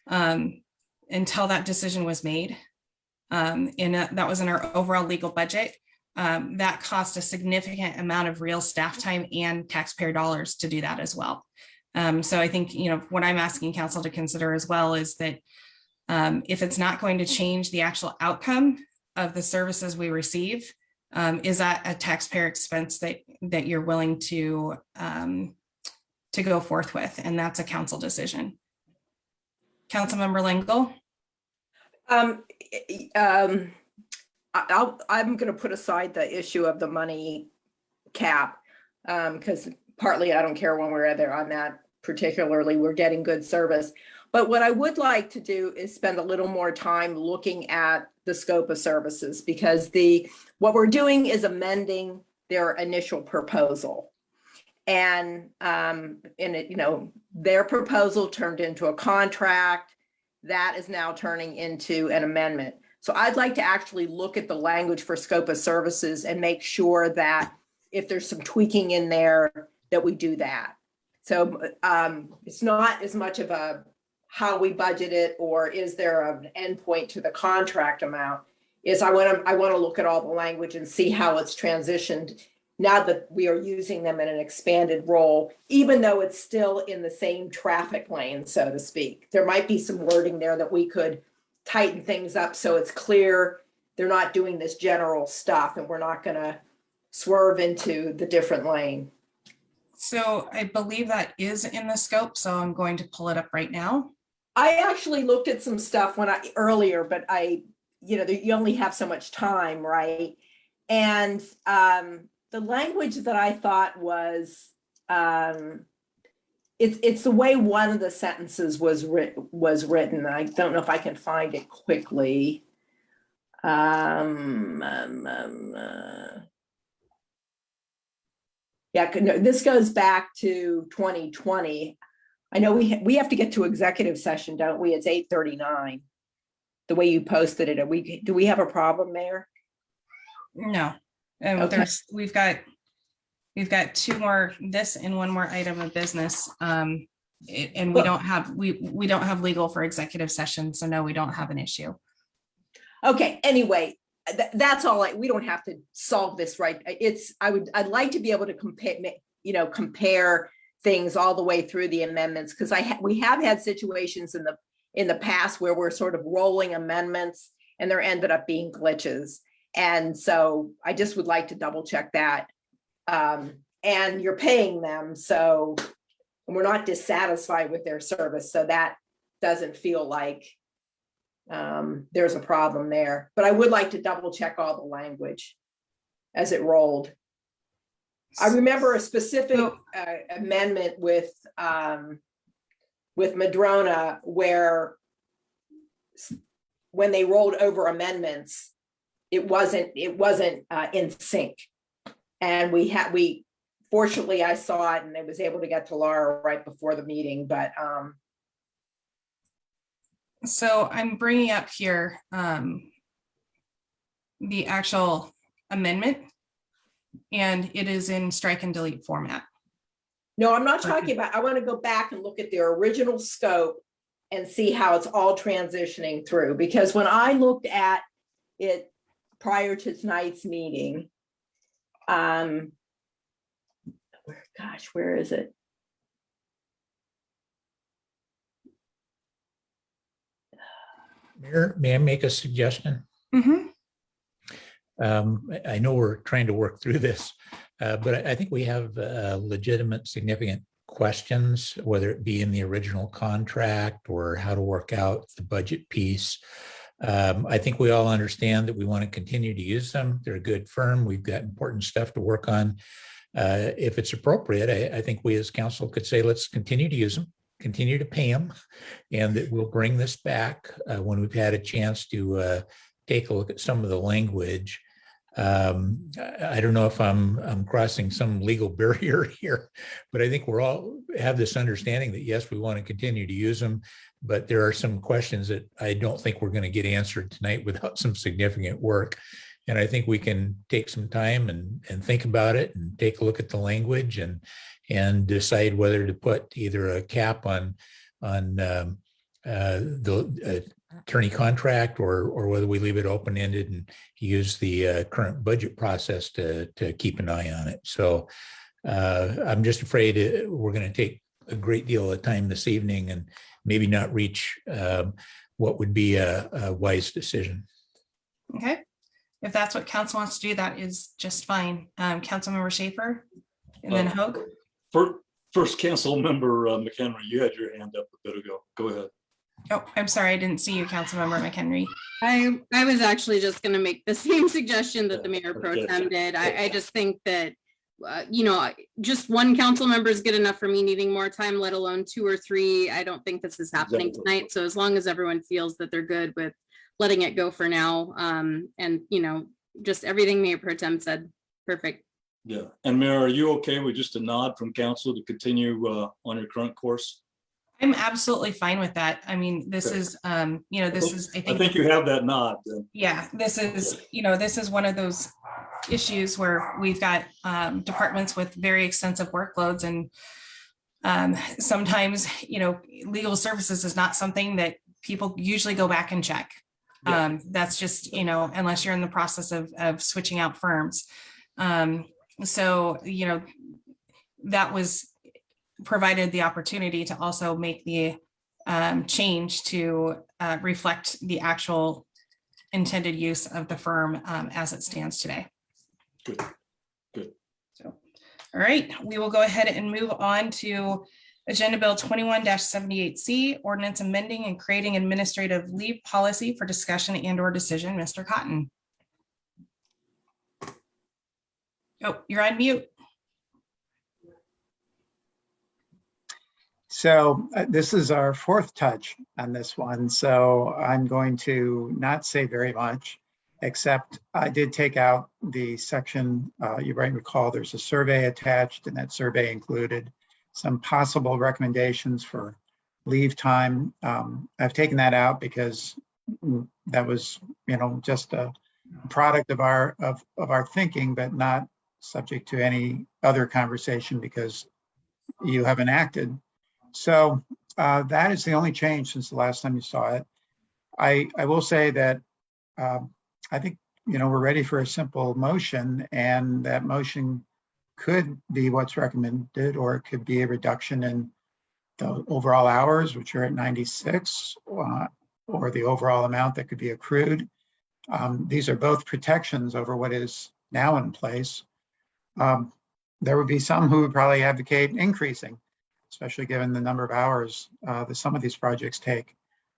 until that decision was made. And that was in our overall legal budget. That cost a significant amount of real staff time and taxpayer dollars to do that as well. So I think, you know, what I'm asking council to consider as well is that if it's not going to change the actual outcome of the services we receive, is that a taxpayer expense that you're willing to go forth with? And that's a council decision. Councilmember Lingle. I'm going to put aside the issue of the money cap because partly I don't care one way or other on that. Particularly, we're getting good service. But what I would like to do is spend a little more time looking at the scope of services because what we're doing is amending their initial proposal. And their proposal turned into a contract that is now turning into an amendment. So I'd like to actually look at the language for scope of services and make sure that if there's some tweaking in there, that we do that. So it's not as much of a how we budget it or is there an endpoint to the contract amount. Is I want to look at all the language and see how it's transitioned now that we are using them in an expanded role, even though it's still in the same traffic lane, so to speak. There might be some wording there that we could tighten things up so it's clear they're not doing this general stuff and we're not going to swerve into the different lane. So I believe that is in the scope. So I'm going to pull it up right now. I actually looked at some stuff earlier, but you only have so much time, right? And the language that I thought was, it's the way one of the sentences was written. I don't know if I can find it quickly. Yeah, no, this goes back to 2020. I know we have to get to executive session, don't we? It's 8:39. The way you posted it, do we have a problem there? No. Okay. We've got two more, this and one more item of business. And we don't have legal for executive session. So no, we don't have an issue. Okay, anyway, that's all. We don't have to solve this, right? I'd like to be able to compare things all the way through the amendments because we have had situations in the past where we're sort of rolling amendments and there ended up being glitches. And so I just would like to double check that. And you're paying them, so we're not dissatisfied with their service. So that doesn't feel like there's a problem there. But I would like to double check all the language as it rolled. I remember a specific amendment with Madrona where when they rolled over amendments, it wasn't in sync. And we fortunately I saw it and I was able to get to Laura right before the meeting, but so I'm bringing up here the actual amendment. and it is in strike and delete format. No, I'm not talking about, I want to go back and look at their original scope and see how it's all transitioning through, because when I looked at it prior to tonight's meeting, where is it? Mayor, may I make a suggestion? Mhm. I know we're trying to work through this, but I think we have legitimate, significant questions, whether it be in the original contract or how to work out the budget piece. I think we all understand that we want to continue to use them. They're a good firm. We've got important stuff to work on. If it's appropriate, I think we as council could say, let's continue to use them, continue to pay them, and that we'll bring this back when we've had a chance to take a look at some of the language. I don't know if I'm crossing some legal barrier here, but I think we're all have this understanding that yes, we want to continue to use them, but there are some questions that I don't think we're going to get answered tonight without some significant work. And I think we can take some time and think about it and take a look at the language and decide whether to put either a cap on the attorney contract or whether we leave it open-ended and use the current budget process to keep an eye on it. So I'm just afraid we're going to take a great deal of time this evening and maybe not reach what would be a wise decision. Okay. If that's what council wants to do, that is just fine. Councilmember Schaefer and then Hoag. First, Council Member McHenry, you had your hand up a bit ago. Go ahead. Oh, I'm sorry. I didn't see you, Councilmember McHenry. I was actually just going to make the same suggestion that the Mayor Pro Okay. Tem did. I just think that, just one council member is good enough for me needing more time, let alone 2 or 3. I don't think this is happening Exactly. tonight. So as long as everyone feels that they're good with letting it go for now, and, just everything Mayor Pro Tem said, perfect. Yeah. And Mayor, are you okay with just a nod from council to continue on your current course? I'm absolutely fine with that. I mean, this Okay. is, this is, I I think think, you have that nod then. yeah, this is one of those issues where we've got departments with very extensive workloads and sometimes, legal services is not something that people usually go back and check. Yeah. That's just, unless you're in the process of switching out firms. So, that was provided the opportunity to also make the change to reflect the actual intended use of the firm as it stands today. Good. Good. So, all right, we will go ahead and move on to Agenda Bill 21-78C, ordinance amending and creating administrative leave policy for discussion and/or decision. Mr. Cotton. Oh, you're on mute. So this is our 4th touch on this one. So I'm going to not say very much, except I did take out the section, you might recall there's a survey attached, and that survey included some possible recommendations for leave time. I've taken that out because that was, just a product of our thinking, but not subject to any other conversation because you haven't acted. So that is the only change since the last time you saw it. I will say that I think, we're ready for a simple motion, and that motion could be what's recommended, or it could be a reduction in the overall hours, which are at 96, or the overall amount that could be accrued. These are both protections over what is now in place. There would be some who would probably advocate increasing, especially given the number of hours that some of these projects take.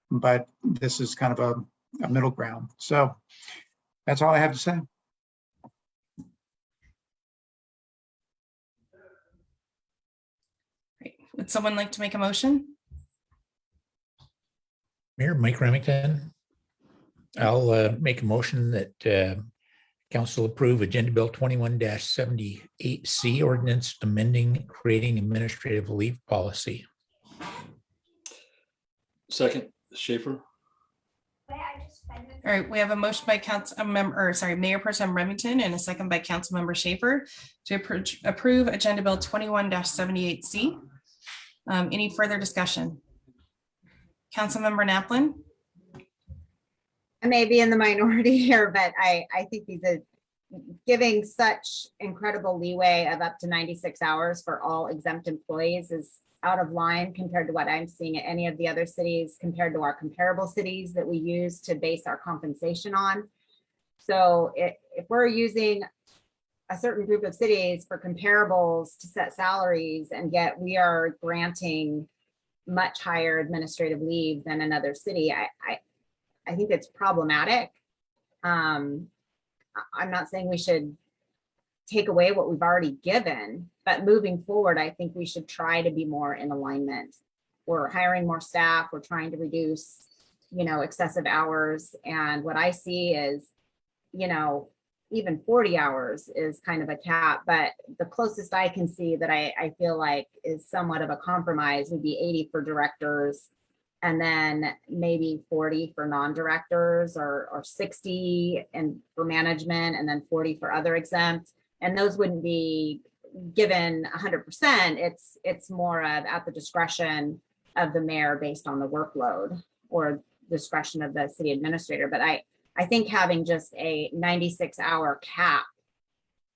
But this is kind of a middle ground. So that's all I have to say. Great. Would someone like to make a motion? Mayor Mike Remington, I'll make a motion that council approve Agenda Bill 21-78C, ordinance amending creating administrative leave policy. Second, Schaefer. All right, we have a motion by Mayor Pro Tem Remington and a second by Councilmember Schaefer to approve Agenda Bill 21-78C. Any further discussion? Councilmember Naplin? I may be in the minority here, but I think these are giving such incredible leeway of up to 96 hours for all exempt employees is out of line compared to what I'm seeing at any of the other cities, compared to our comparable cities that we use to base our compensation on. So if we're using a certain group of cities for comparables to set salaries, and yet we are granting much higher administrative leave than another city, I think it's problematic. I'm not saying we should take away what we've already given, but moving forward, I think we should try to be more in alignment. We're hiring more staff, we're trying to reduce, excessive hours. And what I see is, even 40 hours is kind of a cap, but the closest I can see that I feel like is somewhat of a compromise would be 80 for directors, and then maybe 40 for non-directors, or 60 and for management, and then 40 for other exempt. And those wouldn't be given 100%. It's more of at the discretion of the mayor based on the workload, or discretion of the city administrator. But I think having just a 96-hour cap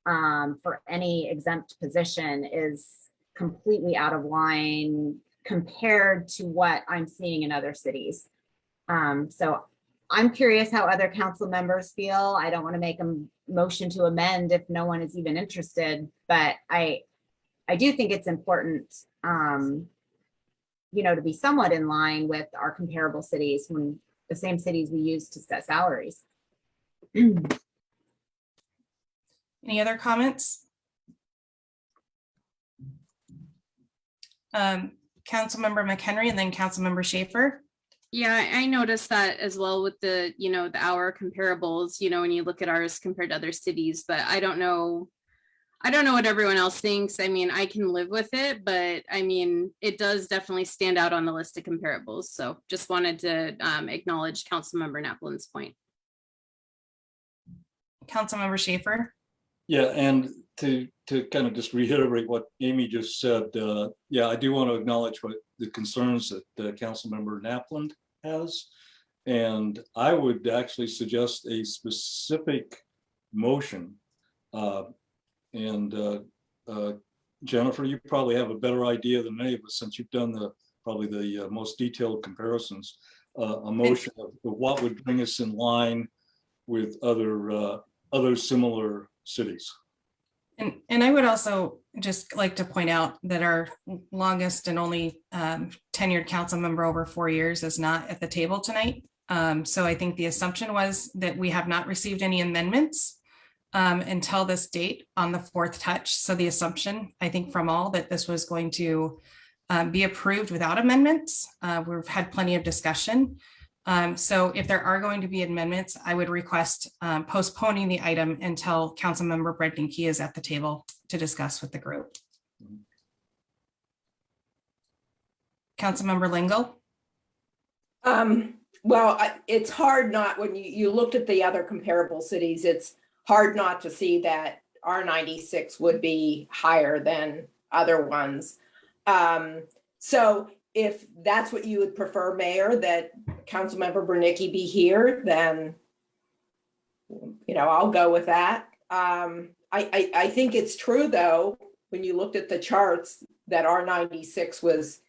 for any exempt position is completely out of line compared to what I'm seeing in other cities. So I'm curious how other council members feel. I don't want to make a motion to amend if no one is even interested, but I do think it's important, to be somewhat in line with our comparable cities, when the same cities we use to set salaries. Any other comments? Councilmember McHenry and then Councilmember Schaefer. Yeah, I noticed that as well with the, the hour comparables, when you look at ours compared to other cities, but I don't know what everyone else thinks. I mean, I can live with it, but I mean, it does definitely stand out on the list of comparables. So just wanted to acknowledge Councilmember Naplin's point. Councilmember Schaefer. Yeah, and to kind of just reiterate what Amy just said, yeah, I do want to acknowledge what the concerns that Councilmember Naplin has. And I would actually suggest a specific motion. Jennifer, you probably have a better idea than many of us, since you've done probably the most detailed comparisons, a motion of what would bring us in line with other similar cities. And I would also just like to point out that our longest and only tenured council member over 4 years is not at the table tonight. So I think the assumption was that we have not received any amendments until this date on the fourth touch. So the assumption, I think, from all that this was going to be approved without amendments. We've had plenty of discussion. So if there are going to be amendments, I would request postponing the item until Councilmember Brednicki is at the table to discuss with the group. Councilmember Lingle. Well, it's hard not, when you looked at the other comparable cities, it's hard not to see that our 96 would be higher than other ones. So if that's what you would prefer, Mayor, that Councilmember Brednicki be here, then, I'll go with that. I think it's true, though, when you looked at the charts, that our 96 was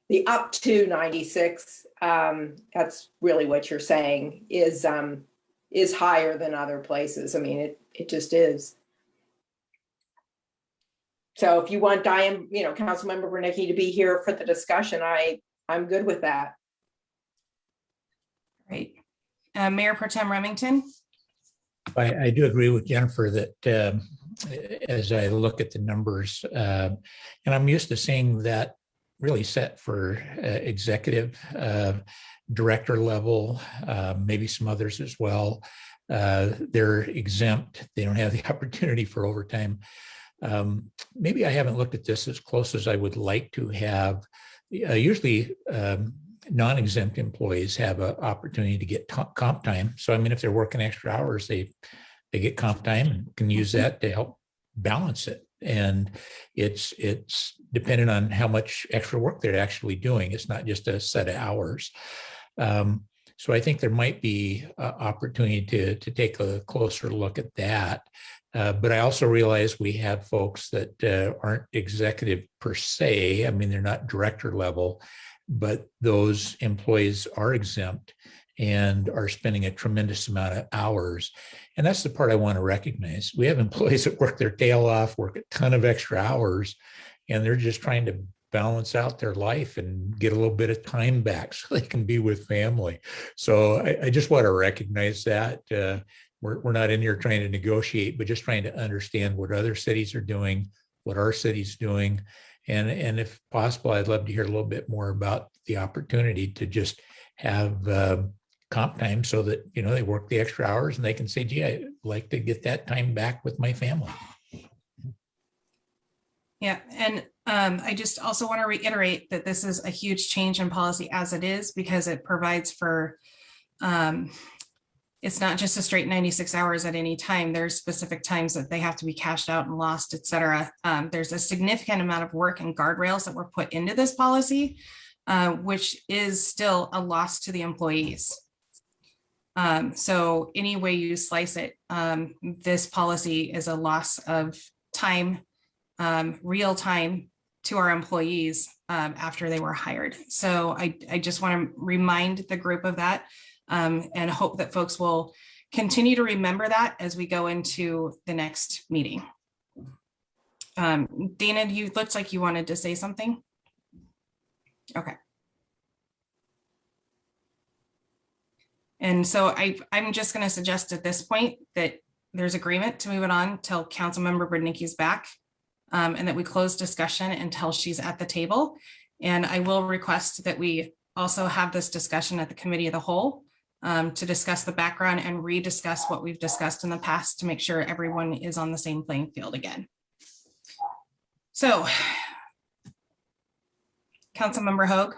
the up to 96. That's really what you're saying is higher than other places. I mean, it just is. So if you want Diane, Councilmember Brednicki to be here for the discussion, I'm good with that. Right. Mayor Pro Tem Remington. I do agree with Jennifer that as I look at the numbers, and I'm used to seeing that really set for executive director level, maybe some others as well. They're exempt. They don't have the opportunity for overtime. Maybe I haven't looked at this as close as I would like to have. Usually non-exempt employees have an opportunity to get comp time. So I mean, if they're working extra hours, they get comp time and can use that to help balance it. And it's dependent on how much extra work they're actually doing. It's not just a set of hours. So I think there might be opportunity to take a closer look at that. But I also realize we have folks that aren't executive per se. I mean, they're not director level, but those employees are exempt and are spending a tremendous amount of hours. And that's the part I want to recognize. We have employees that work their tail off, work a ton of extra hours, and they're just trying to balance out their life and get a little bit of time back so they can be with family. So I just want to recognize that. We're not in here trying to negotiate, but just trying to understand what other cities are doing, what our city's doing. And if possible, I'd love to hear a little bit more about the opportunity to just have comp time so that, you know, they work the extra hours and they can say, gee, I'd like to get that time back with my family. Yeah, and I just also want to reiterate that this is a huge change in policy as it is, because it provides for, it's not just a straight 96 hours at any time. There's specific times that they have to be cashed out and lost, et cetera. There's a significant amount of work and guardrails that were put into this policy, which is still a loss to the employees. So any way you slice it, this policy is a loss of time, real time to our employees after they were hired. So I just want to remind the group of that and hope that folks will continue to remember that as we go into the next meeting. Dana, you looked like you wanted to say something. Okay. And so I'm just going to suggest at this point that there's agreement to move it on till Councilmember Brudnicki's back, and that we close discussion until she's at the table. And I will request that we also have this discussion at the committee of the whole to discuss the background and rediscuss what we've discussed in the past to make sure everyone is on the same playing field again. So, Councilmember Hoag.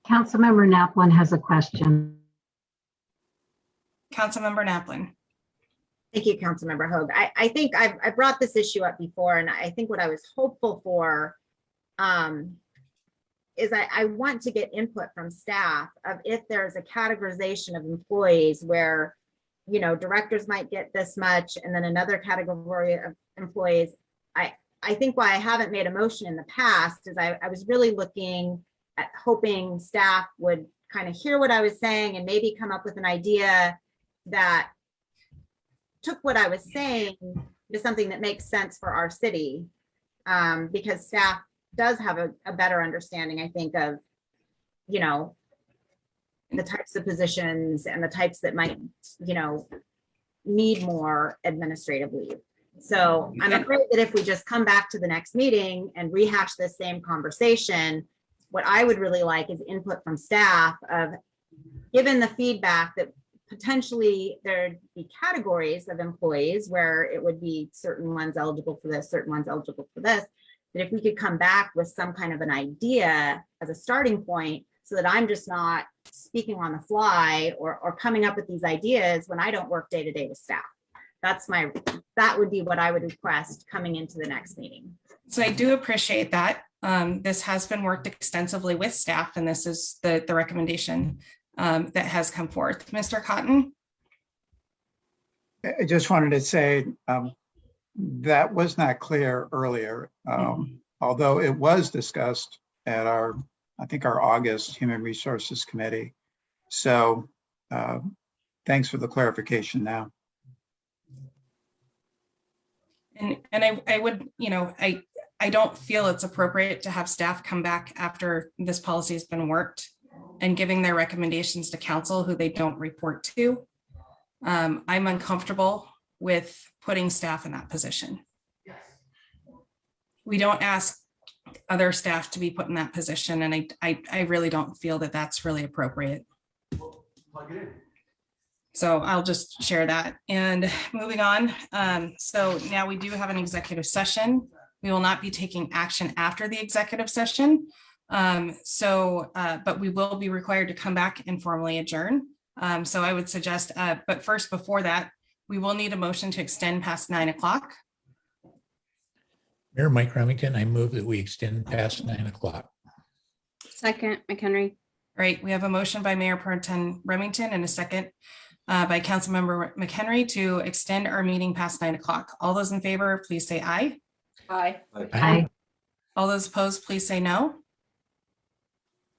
Councilmember Naplin has a question. Councilmember Naplin. Thank you, Councilmember Hoag. I think I brought this issue up before, and I think what I was hopeful for is I want to get input from staff of if there's a categorization of employees where, you know, directors might get this much and then another category of employees. I think why I haven't made a motion in the past is I was really looking at hoping staff would kind of hear what I was saying and maybe come up with an idea that took what I was saying to something that makes sense for our city, because staff does have a better understanding, I think, of, you know, the types of positions and the types that might, you know, need more administrative leave. So I'm afraid that if we just come back to the next meeting and rehash this same conversation, what I would really like is input from staff of, given the feedback that potentially there'd be categories of employees where it would be certain ones eligible for this, certain ones eligible for this, that if we could come back with some kind of an idea as a starting point so that I'm just not speaking on the fly or coming up with these ideas when I don't work day to day with staff. That would be what I would request coming into the next meeting. So I do appreciate that. This has been worked extensively with staff, and this is the recommendation that has come forth. Mr. Cotton? I just wanted to say that was not clear earlier, although it was discussed at I think our August Human Resources Committee. So thanks for the clarification now. And I would, you know, I don't feel it's appropriate to have staff come back after this policy has been worked and giving their recommendations to council who they don't report to. I'm uncomfortable with putting staff in that position. We don't ask other staff to be put in that position, and I really don't feel that that's really appropriate. So I'll just share that. And moving on. So now we do have an executive session We will not be taking action after the executive session. But we will be required to come back and formally adjourn. So I would suggest, but first, before that, we will need a motion to extend past 9 o'clock. Mayor Mike Remington, I move that we extend past 9 o'clock. Second, McHenry. All right, we have a motion by Mayor Pro Tem Remington and a second by Councilmember McHenry to extend our meeting past 9 o'clock. All those in favor, please say aye. Aye. Aye. All those opposed, please say no.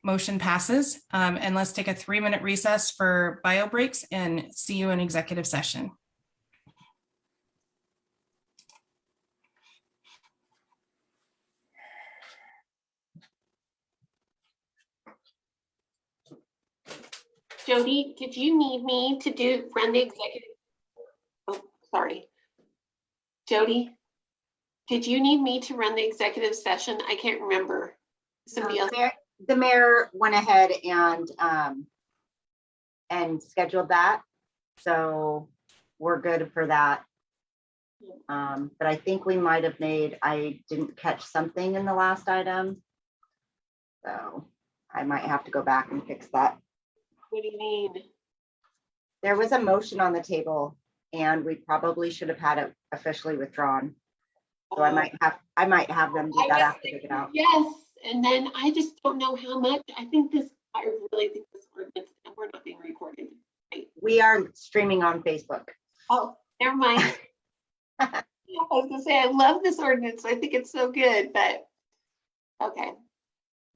Motion passes. And let's take a 3-minute recess for bio breaks and see you in executive session. Jody, did you need me to run the executive? Oh, sorry. Jody, did you need me to run the executive session? I can't remember. Somebody else. The mayor went ahead and scheduled that. So we're good for that. But I think we might have I didn't catch something in the last item. So I might have to go back and fix that. What do you mean? There was a motion on the table and we probably should have had it officially withdrawn. So I might have them do that after they get out. Yes, and then I just don't know how much. I really think this ordinance, and we're not being recorded. Right? We are streaming on Facebook. Oh, never mind. I was gonna say, I love this ordinance. I think it's so good, but okay.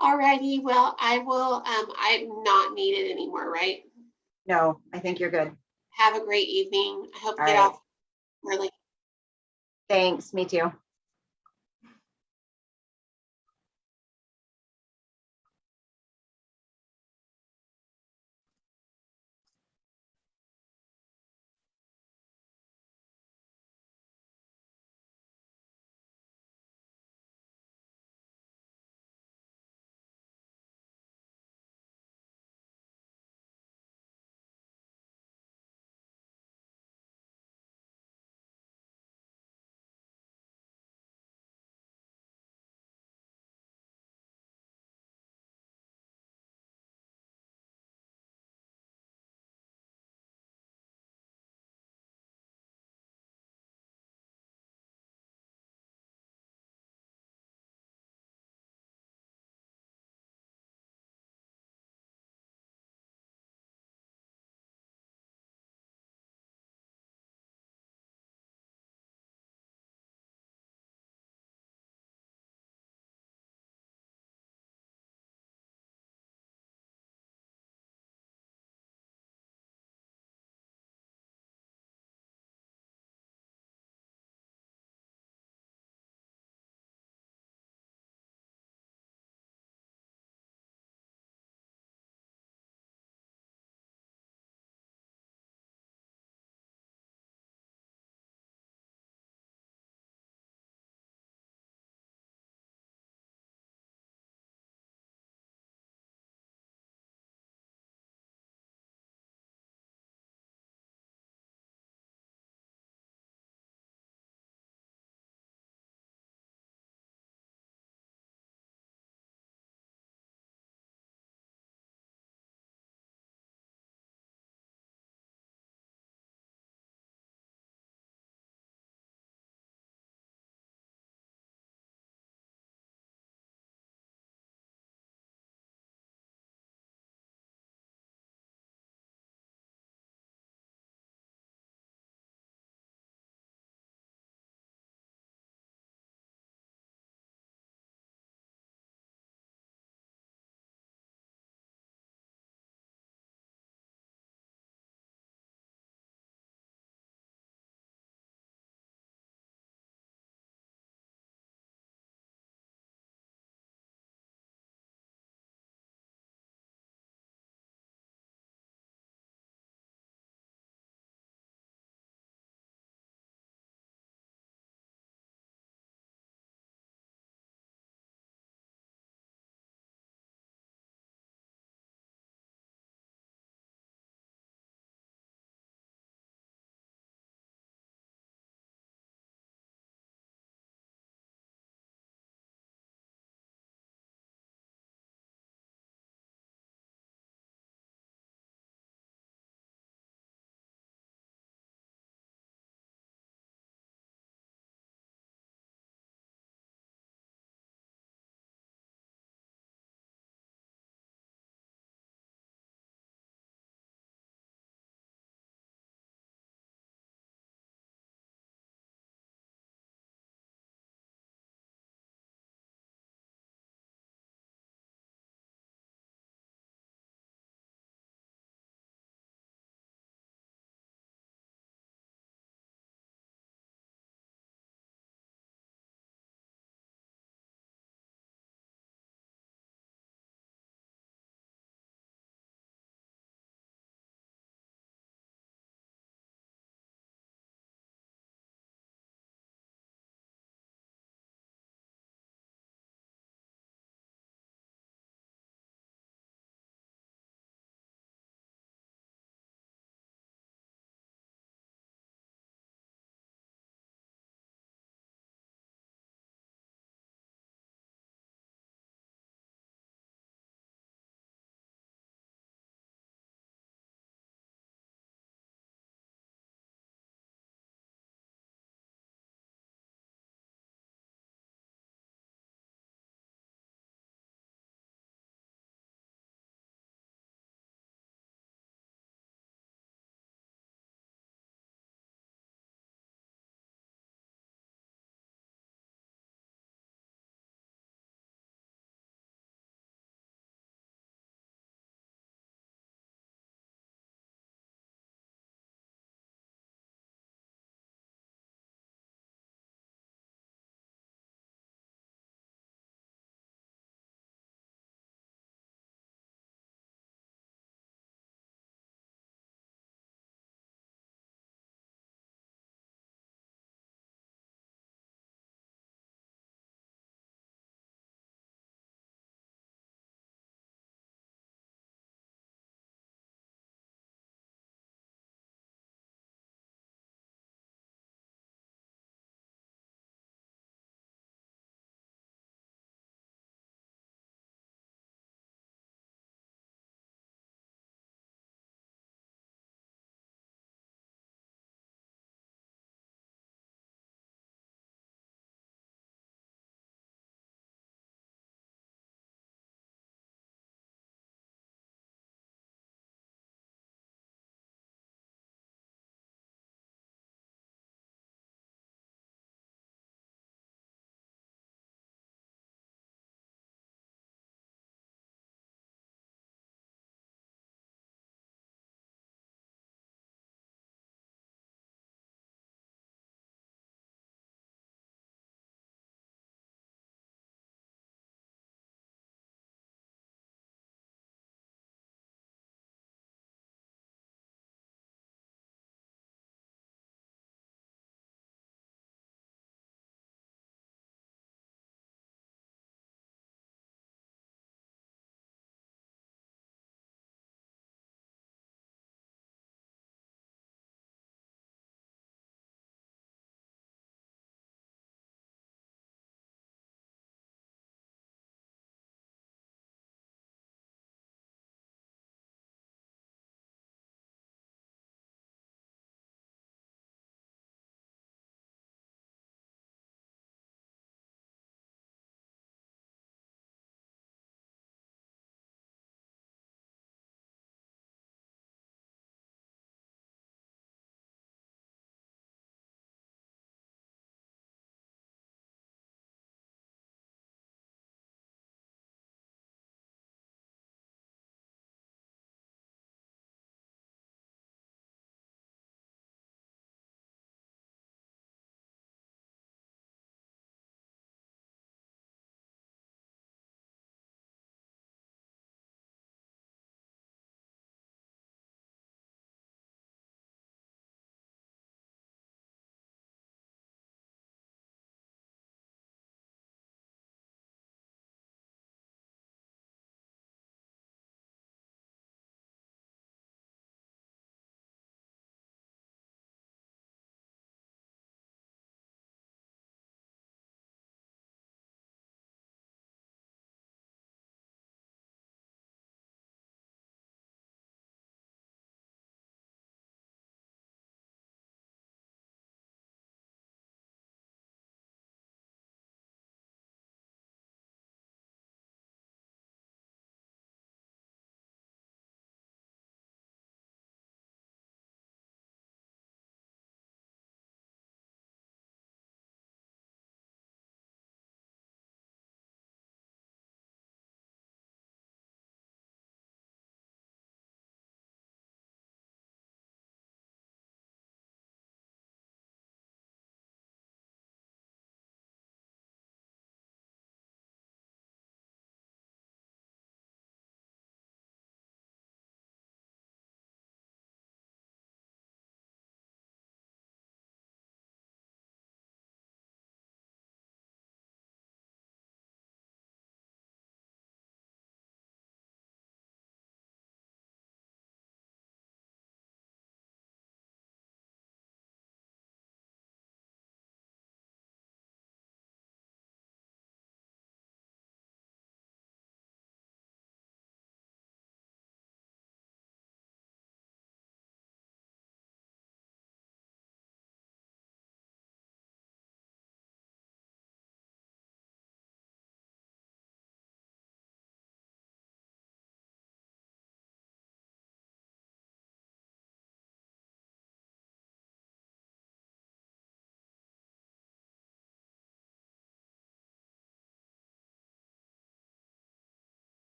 Alrighty, well, I'm not needed anymore, right? No, I think you're good. Have a great evening. I hope you All get right. off early. Thanks, me too.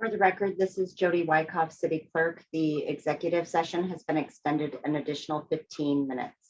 For the record, this is Jody Wyckoff, City Clerk. The executive session has been extended an additional 15 minutes.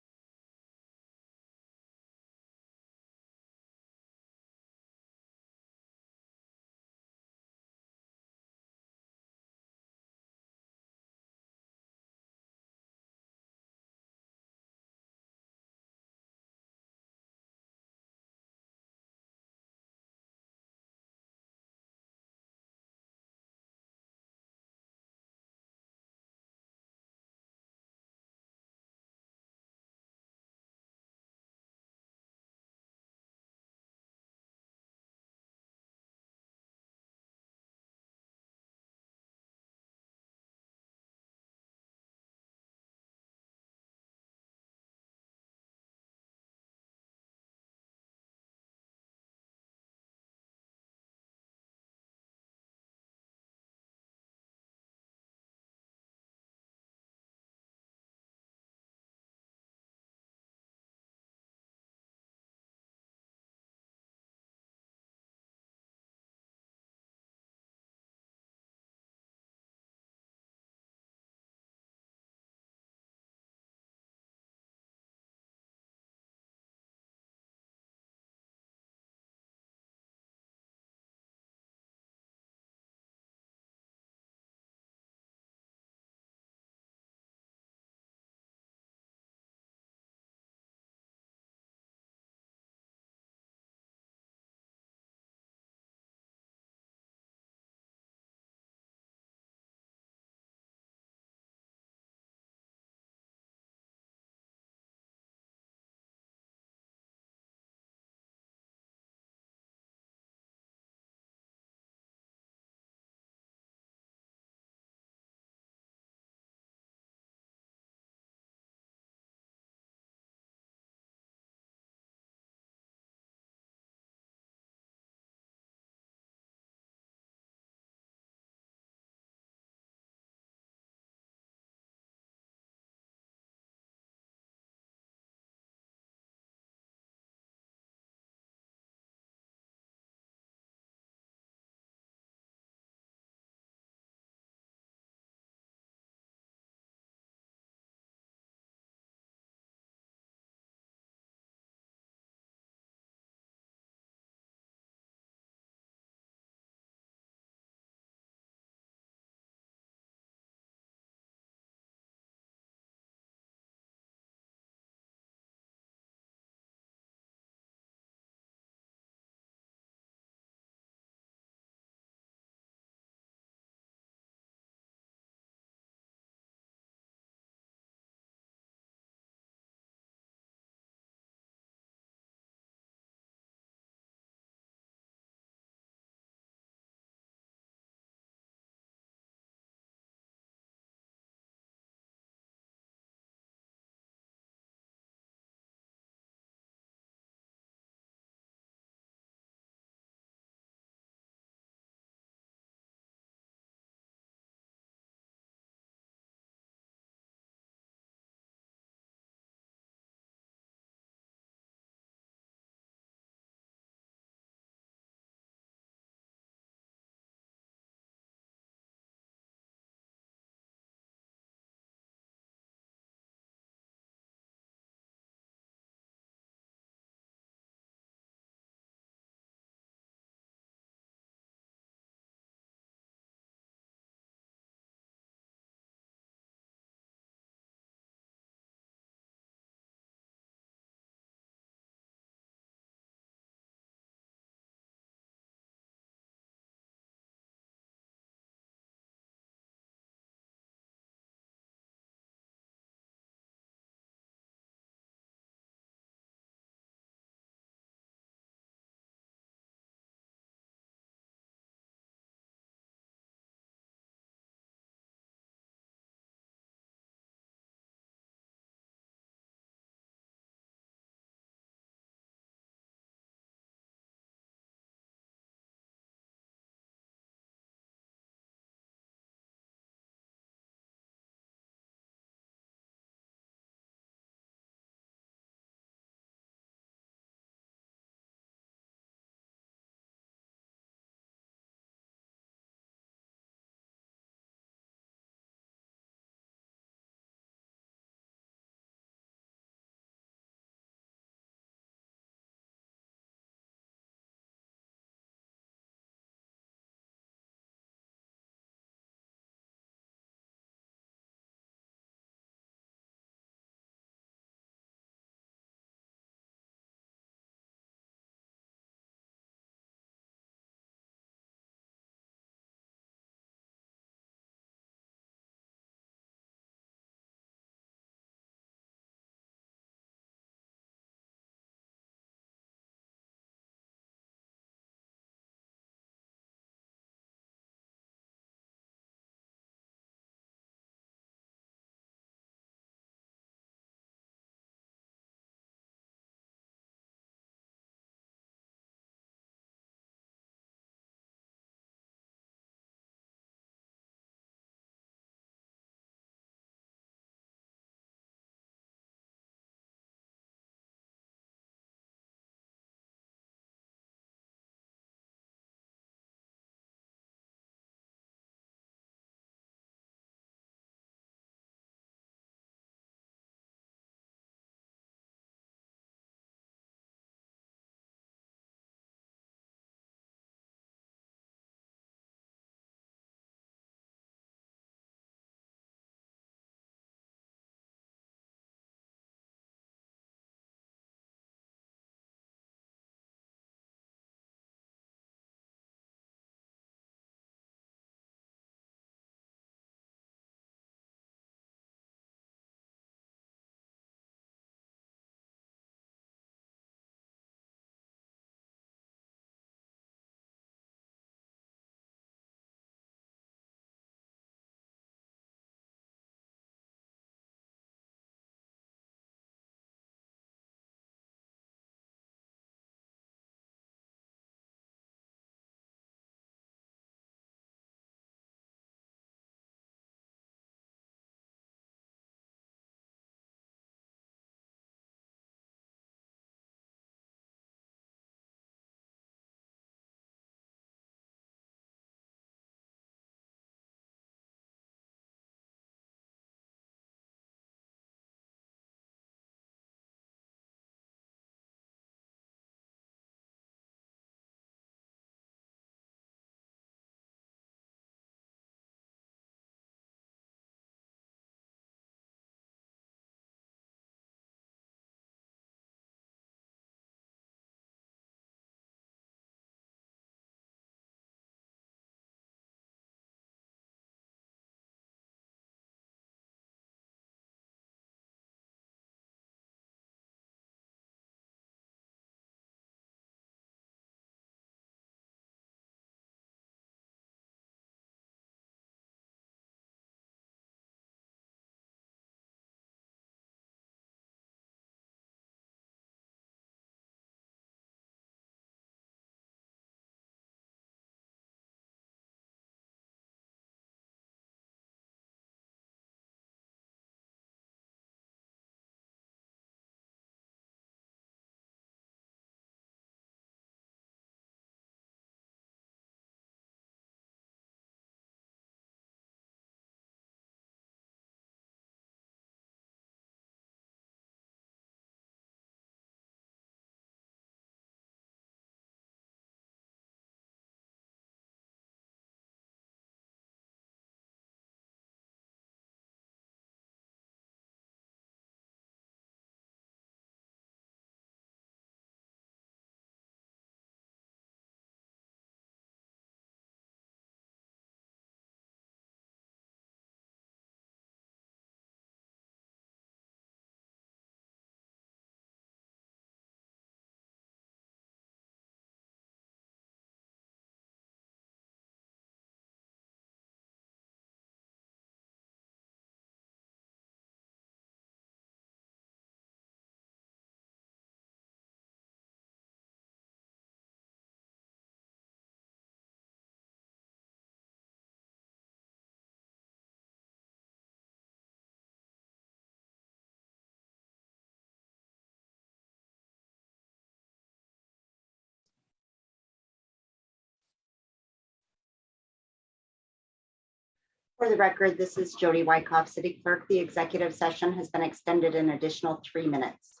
For the record, this is Jody Wyckoff, City Clerk. The executive session has been extended an additional 3 minutes.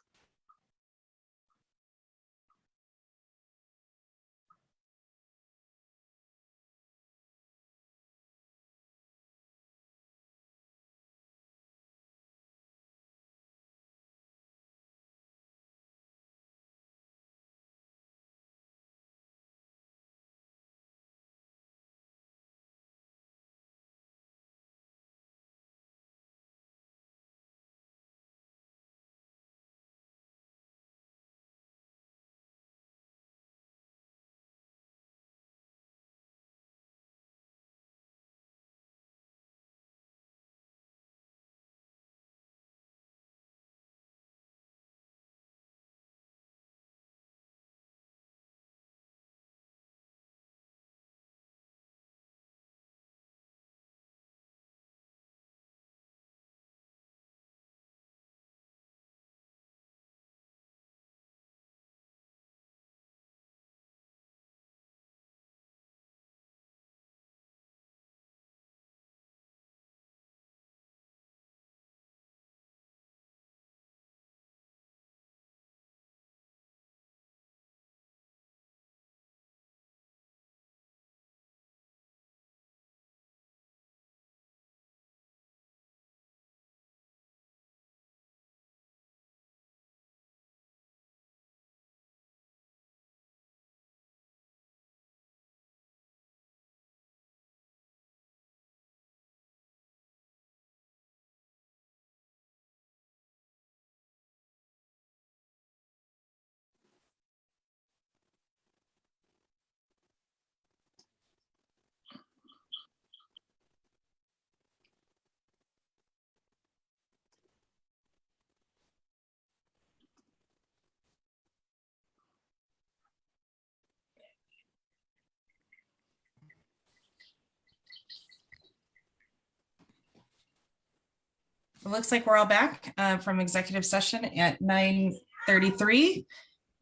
It looks like we're all back from executive session at 9:33.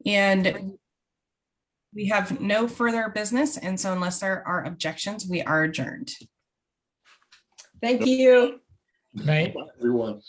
And we have no further business. And so unless there are objections, we are adjourned. Thank you. Night. Everyone.